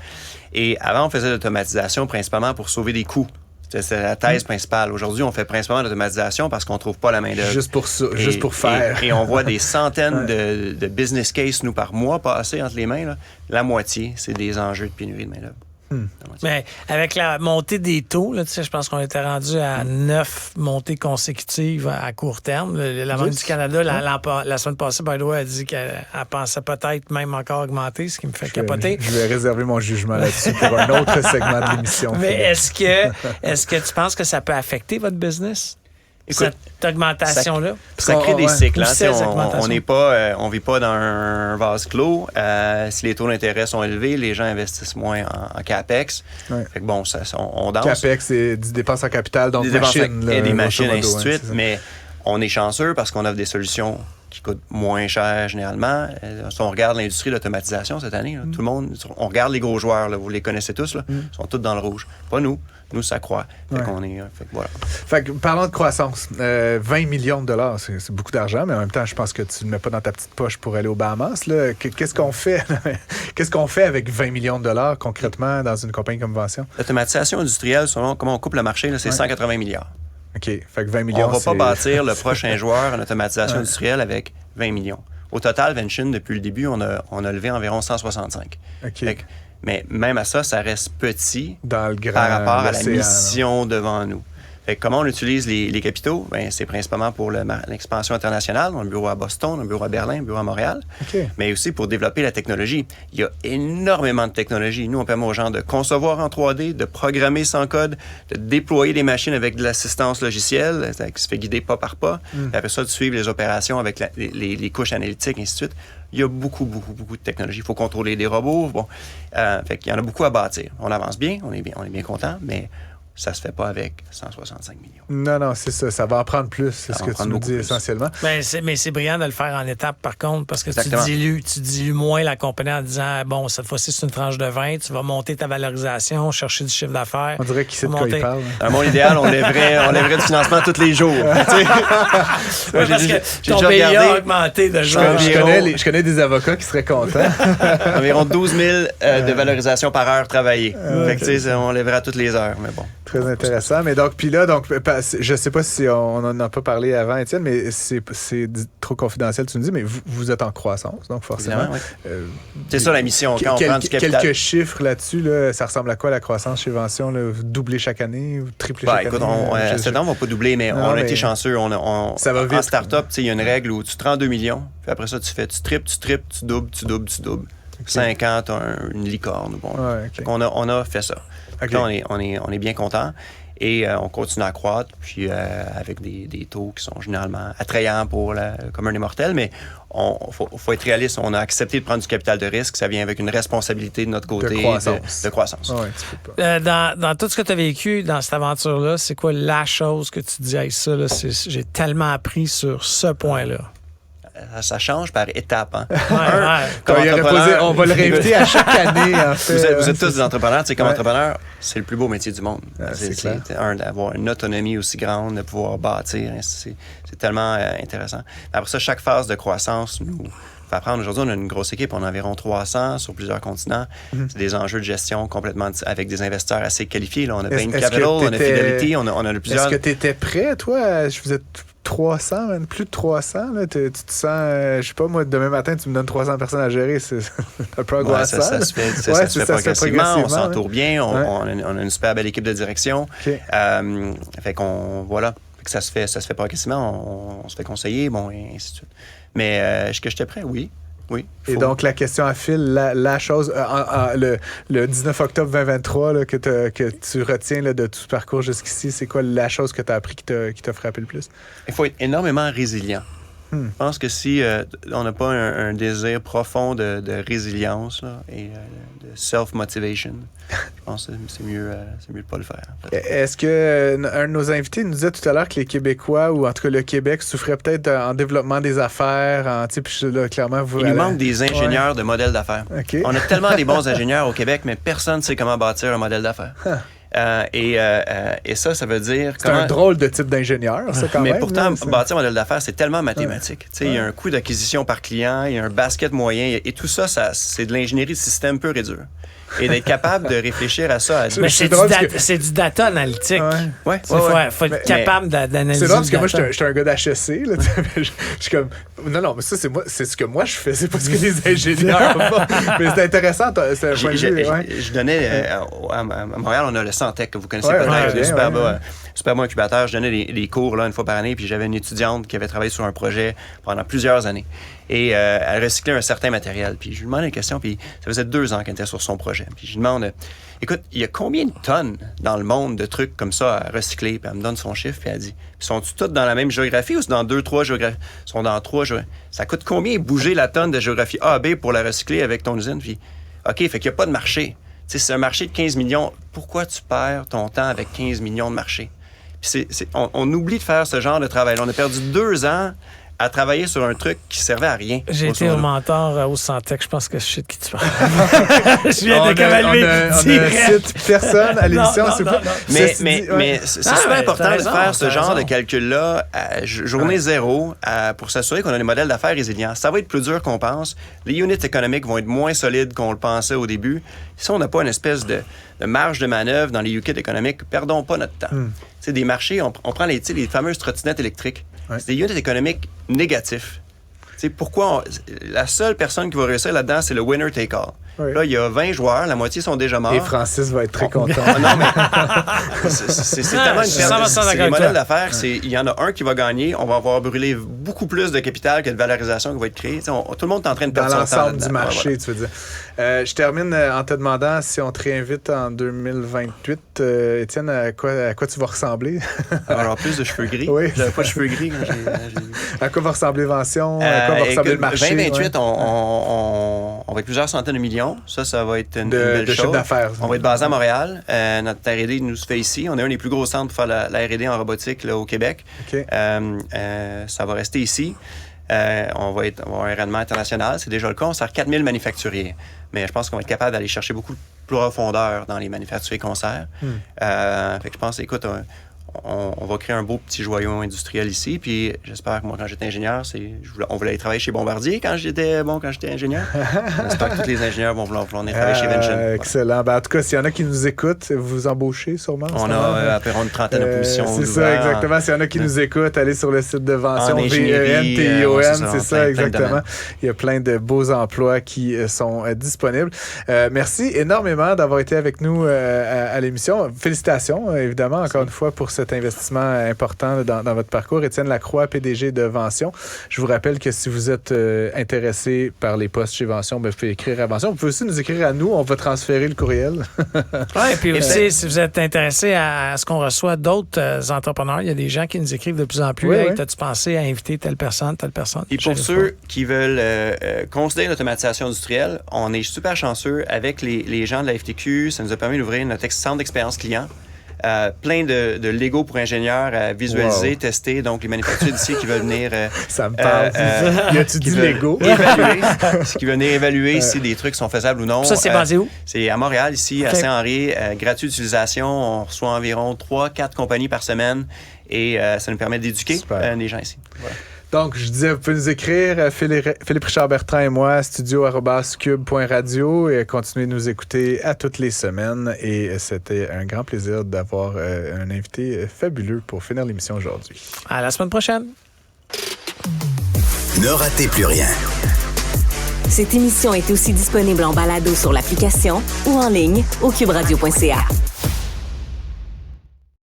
Et avant, on faisait de l'automatisation principalement pour sauver des coûts. C'est la thèse principale. Aujourd'hui, on fait principalement de l'automatisation parce qu'on ne trouve pas la main-d'œuvre. Juste pour ça, juste pour faire. Et on voit des centaines de business cases, nous, par mois passer entre les mains. Là. La moitié, c'est des enjeux de pénurie de main-d'œuvre. Mais avec la montée des taux, là, je pense qu'on était rendu à 9 montées consécutives à court terme. La Banque du Canada, la semaine passée, by the way, a dit qu'elle pensait peut-être même encore augmenter, ce qui me fait capoter. Je vais réserver mon jugement là-dessus pour un autre segment de l'émission. Mais est-ce que tu penses que ça peut affecter votre business? Écoute, cette augmentation-là? Ça crée des cycles. On vit pas dans un vase clos. Si les taux d'intérêt sont élevés, les gens investissent moins en CAPEX. Ouais. Fait que bon, on danse. CAPEX, c'est des dépenses en capital, donc des machines. Et des machines, ainsi de suite. Ouais, mais on est chanceux parce qu'on offre des solutions qui coûtent moins cher généralement. Si on regarde l'industrie de l'automatisation cette année, là, tout le monde, on regarde les gros joueurs, là, vous les connaissez tous, là, ils sont tous dans le rouge. Pas nous. Nous, ça croît. Fait qu'on est... Fait que voilà. Fait que, parlons de croissance. 20 millions de dollars, c'est beaucoup d'argent, mais en même temps, je pense que tu ne le mets pas dans ta petite poche pour aller aux Bahamas. Là. Qu'est-ce qu'on fait? Qu'est-ce qu'on fait avec 20 millions de dollars concrètement dans une compagnie comme Vention? L'automatisation industrielle, selon comment on coupe le marché, là, c'est 180 milliards. OK. Fait que 20 millions, on va pas bâtir le prochain joueur en automatisation industrielle avec 20 millions. Au total, Vention, depuis le début, on a levé environ 165. OK. Mais même à ça, ça reste petit dans le grand par rapport à la océan, mission devant nous. Fait que comment on utilise les capitaux? Ben, c'est principalement pour l'expansion internationale. On a un bureau à Boston, un bureau à Berlin, un bureau à Montréal. Okay. Mais aussi pour développer la technologie. Il y a énormément de technologie. Nous, on permet aux gens de concevoir en 3D, de programmer sans code, de déployer des machines avec de l'assistance logicielle, qui se fait guider pas par pas. Et après ça, de suivre les opérations avec les couches analytiques, et ainsi de suite. Il y a beaucoup de technologie. Il faut contrôler des robots. Bon, fait qu'il y en a beaucoup à bâtir. On avance bien, on est bien content, mais ça se fait pas avec 165 millions. Non, c'est ça. Ça va en prendre plus, c'est ce que tu nous dis essentiellement. Mais c'est brillant de le faire en étapes, par contre, parce que Exactement. tu dilues moins la compagnie en disant, bon, cette fois-ci, c'est une tranche de 20, tu vas monter ta valorisation, chercher du chiffre d'affaires. On dirait qu'il sait de quoi il parle. Dans mon idéal, on lèverait du financement tous les jours. Moi, parce que ton BIA a augmenté de jour. Je connais des avocats qui seraient contents. Environ 12 000 de valorisation par heure travaillée. Fait que, on lèverait toutes les heures, mais bon. Très intéressant. Mais donc, puis là, je sais pas si on n'en a pas parlé avant, Étienne, mais c'est trop confidentiel, tu me dis, mais vous êtes en croissance, donc forcément. Oui. C'est ça la mission. Quand on prend du capital. Quelques chiffres là-dessus, là, ça ressemble à quoi la croissance chez Vention? Là? Vous doublez chaque année? Vous triplez chaque écoute, année? Cette année, on ne va pas doubler, mais on a été chanceux. Ça va vite. En start-up, il y a une règle où tu te rends 2 millions, puis après ça, tu triples, tu doubles. 5 ans, tu as une licorne. Bon. Okay. On a fait ça. Okay. Là, on est bien content. Et on continue à croître, puis avec des taux qui sont généralement attrayants pour le commun des mortels, mais faut être réaliste. On a accepté de prendre du capital de risque. Ça vient avec une responsabilité de notre côté de croissance. Ouais, dans tout ce que tu as vécu dans cette aventure-là, c'est quoi la chose que tu dis, hey, ça, là, j'ai tellement appris sur ce point-là? Ça change par étapes. Hein. On va le réinviter à chaque année. En fait. Vous êtes tous des entrepreneurs. Comme entrepreneur, c'est le plus beau métier du monde. C'est d'avoir une autonomie aussi grande, de pouvoir bâtir. C'est tellement intéressant. Après ça, chaque phase de croissance nous fait apprendre. Aujourd'hui, on a une grosse équipe. On a environ 300 sur plusieurs continents. C'est des enjeux de gestion complètement avec des investisseurs assez qualifiés. Là. On a Bain Capital, on a Fidelity, on a plusieurs... Est-ce que tu étais prêt, toi? Je faisais 300, même plus de 300. Là. Tu te sens, je sais pas, moi, demain matin, tu me donnes 300 personnes à gérer. C'est un peu angoissant. Ça se fait progressivement. On s'entoure bien. On a une super belle équipe de direction. Okay. Fait qu'on, voilà. Ça se fait progressivement. On se fait conseiller, bon, et ainsi de suite. Mais est-ce que j'étais prêt? Oui. Et donc, la question à Phil, la chose, le 19 octobre 2023 là, que tu retiens là, de tout ce parcours jusqu'ici, c'est quoi la chose que tu as appris qui t'a frappé le plus? Il faut être énormément résilient. Je pense que si on n'a pas un désir profond de résilience là, et de self-motivation, je pense que c'est mieux de ne pas le faire. Est-ce que un de nos invités nous disait tout à l'heure que les Québécois, ou en tout cas le Québec, souffrait peut-être en développement des affaires, puis là, clairement... Il nous manque des ingénieurs de modèles d'affaires. Okay. On a tellement des bons ingénieurs au Québec, mais personne ne sait comment bâtir un modèle d'affaires. Et ça veut dire... C'est un drôle de type d'ingénieur, ça, quand même. Mais pourtant, là, bâtir un modèle d'affaires, c'est tellement mathématique. Il y a un coût d'acquisition par client, il y a un basket moyen, et tout ça, c'est de l'ingénierie de système pur et dur. Et d'être capable de réfléchir à ça. Mais c'est du data analytique. Ouais. Faut être capable d'analyser. C'est drôle parce que moi, je suis un gars d'HEC. Je suis comme... Non, mais ça, c'est ce que moi, je fais. C'est pas ce que les ingénieurs font. Mais c'est intéressant. C'est un point de vue. Je donnais... à Montréal, on a le Santec, que vous connaissez peut-être. Le super bon incubateur. Je donnais des cours là, une fois par année. Puis j'avais une étudiante qui avait travaillé sur un projet pendant plusieurs années. Et elle recyclait un certain matériel. Puis je lui demandais une question, puis ça faisait 2 ans qu'elle était sur son projet. Puis je lui demande, écoute, il y a combien de tonnes dans le monde de trucs comme ça à recycler? Puis elle me donne son chiffre, puis elle dit, sont-ils toutes dans la même géographie ou c'est dans 2, 3 géographies? Ils sont dans 3 géographies. Ça coûte combien bouger la tonne de géographie A à B pour la recycler avec ton usine? Puis, OK, fait qu'il n'y a pas de marché. Tu sais, c'est un marché de 15 millions. Pourquoi tu perds ton temps avec 15 millions de marchés? Puis on oublie de faire ce genre de travail. On a perdu 2 ans à travailler sur un truc qui servait à rien. J'ai été au mentor au Santec. Je pense que je sais de qui tu parles. Je viens de on ne cite personne à l'émission. Mais c'est super important de faire ce genre de calcul-là à journée zéro pour s'assurer qu'on a des modèles d'affaires résilients. Ça va être plus dur qu'on pense. Les units économiques vont être moins solides qu'on le pensait au début. Si on n'a pas une espèce de marge de manœuvre dans les units économiques, perdons pas notre temps. C'est des marchés, on prend les fameuses trottinettes électriques. C'est des units économiques négatifs. Pourquoi la seule personne qui va réussir là-dedans, c'est le winner take all. Oui. Là, il y a 20 joueurs, la moitié sont déjà morts. Et Francis va être très content. Non, mais c'est tellement une perte. C'est les modèles d'affaires, il y en a un qui va gagner, on va avoir brûlé beaucoup plus de capital que de valorisation qui va être créée. Tout le monde est en train de perdre son temps. Dans l'ensemble du marché, tu veux dire. Je termine en te demandant si on te réinvite en 2028. Étienne, à quoi tu vas ressembler? Alors, plus de cheveux gris. Oui. J'avais pas de cheveux gris quand j'ai... À quoi va ressembler Vention? À quoi va ressembler le marché? 2028, on va être plusieurs centaines de millions. Ça va être une belle chose. Chiffre d'affaires. On va être basé à Montréal. Notre R&D nous se fait ici. On est un des plus gros centres pour faire la R&D en robotique là, au Québec. Okay. Ça va rester ici. On va avoir un rayonnement international. C'est déjà le cas. On sert 4000 manufacturiers. Mais je pense qu'on va être capable d'aller chercher beaucoup de profondeur dans les manufacturiers qu'on sert. Fait que je pense, écoute, on va créer un beau petit joyau industriel ici. Puis j'espère que moi, quand j'étais ingénieur, on voulait aller travailler chez Bombardier quand j'étais ingénieur. J'espère que tous les ingénieurs vont vouloir aller travailler chez Vention. Excellent. Ben, en tout cas, s'il y en a qui nous écoutent, vous vous embauchez sûrement. On a à peu près une trentaine de positions. C'est ça, exactement. S'il y en a qui nous écoutent, allez sur le site de Vention, VENTION, c'est ça, exactement. Il y a plein de beaux emplois qui sont disponibles. Merci énormément d'avoir été avec nous à l'émission. Félicitations, évidemment, encore une fois, pour cet investissement important dans votre parcours. Étienne Lacroix, PDG de Vention. Je vous rappelle que si vous êtes intéressé par les postes chez Vention, vous pouvez écrire à Vention. Vous pouvez aussi nous écrire à nous. On va transférer le courriel. Oui, et puis aussi, si vous êtes intéressé à ce qu'on reçoit d'autres entrepreneurs, il y a des gens qui nous écrivent de plus en plus. Oui, hey, t'as-tu pensé à inviter telle personne? Et pour ceux qui veulent considérer l'automatisation industrielle, on est super chanceux avec les gens de la FTQ. Ça nous a permis d'ouvrir notre centre d'expérience client. Plein de Lego pour ingénieurs à visualiser, tester. Donc, les manufacturiers d'ici qui veulent venir... ça me parle. Y a-tu dit Lego? Qui veulent venir évaluer si des trucs sont faisables ou non. Ça, c'est basé où? C'est à Montréal, ici, à Saint-Henri. Gratuit d'utilisation. On reçoit environ 3-4 compagnies par semaine. Et ça nous permet d'éduquer les gens ici. Voilà. Donc, je disais, vous pouvez nous écrire, Philippe Richard-Bertrand et moi, studio@cube.radio, et continuez de nous écouter à toutes les semaines. Et c'était un grand plaisir d'avoir un invité fabuleux pour finir l'émission aujourd'hui. À la semaine prochaine. Ne ratez plus rien. Cette émission est aussi disponible en balado sur l'application ou en ligne au cuberadio.ca.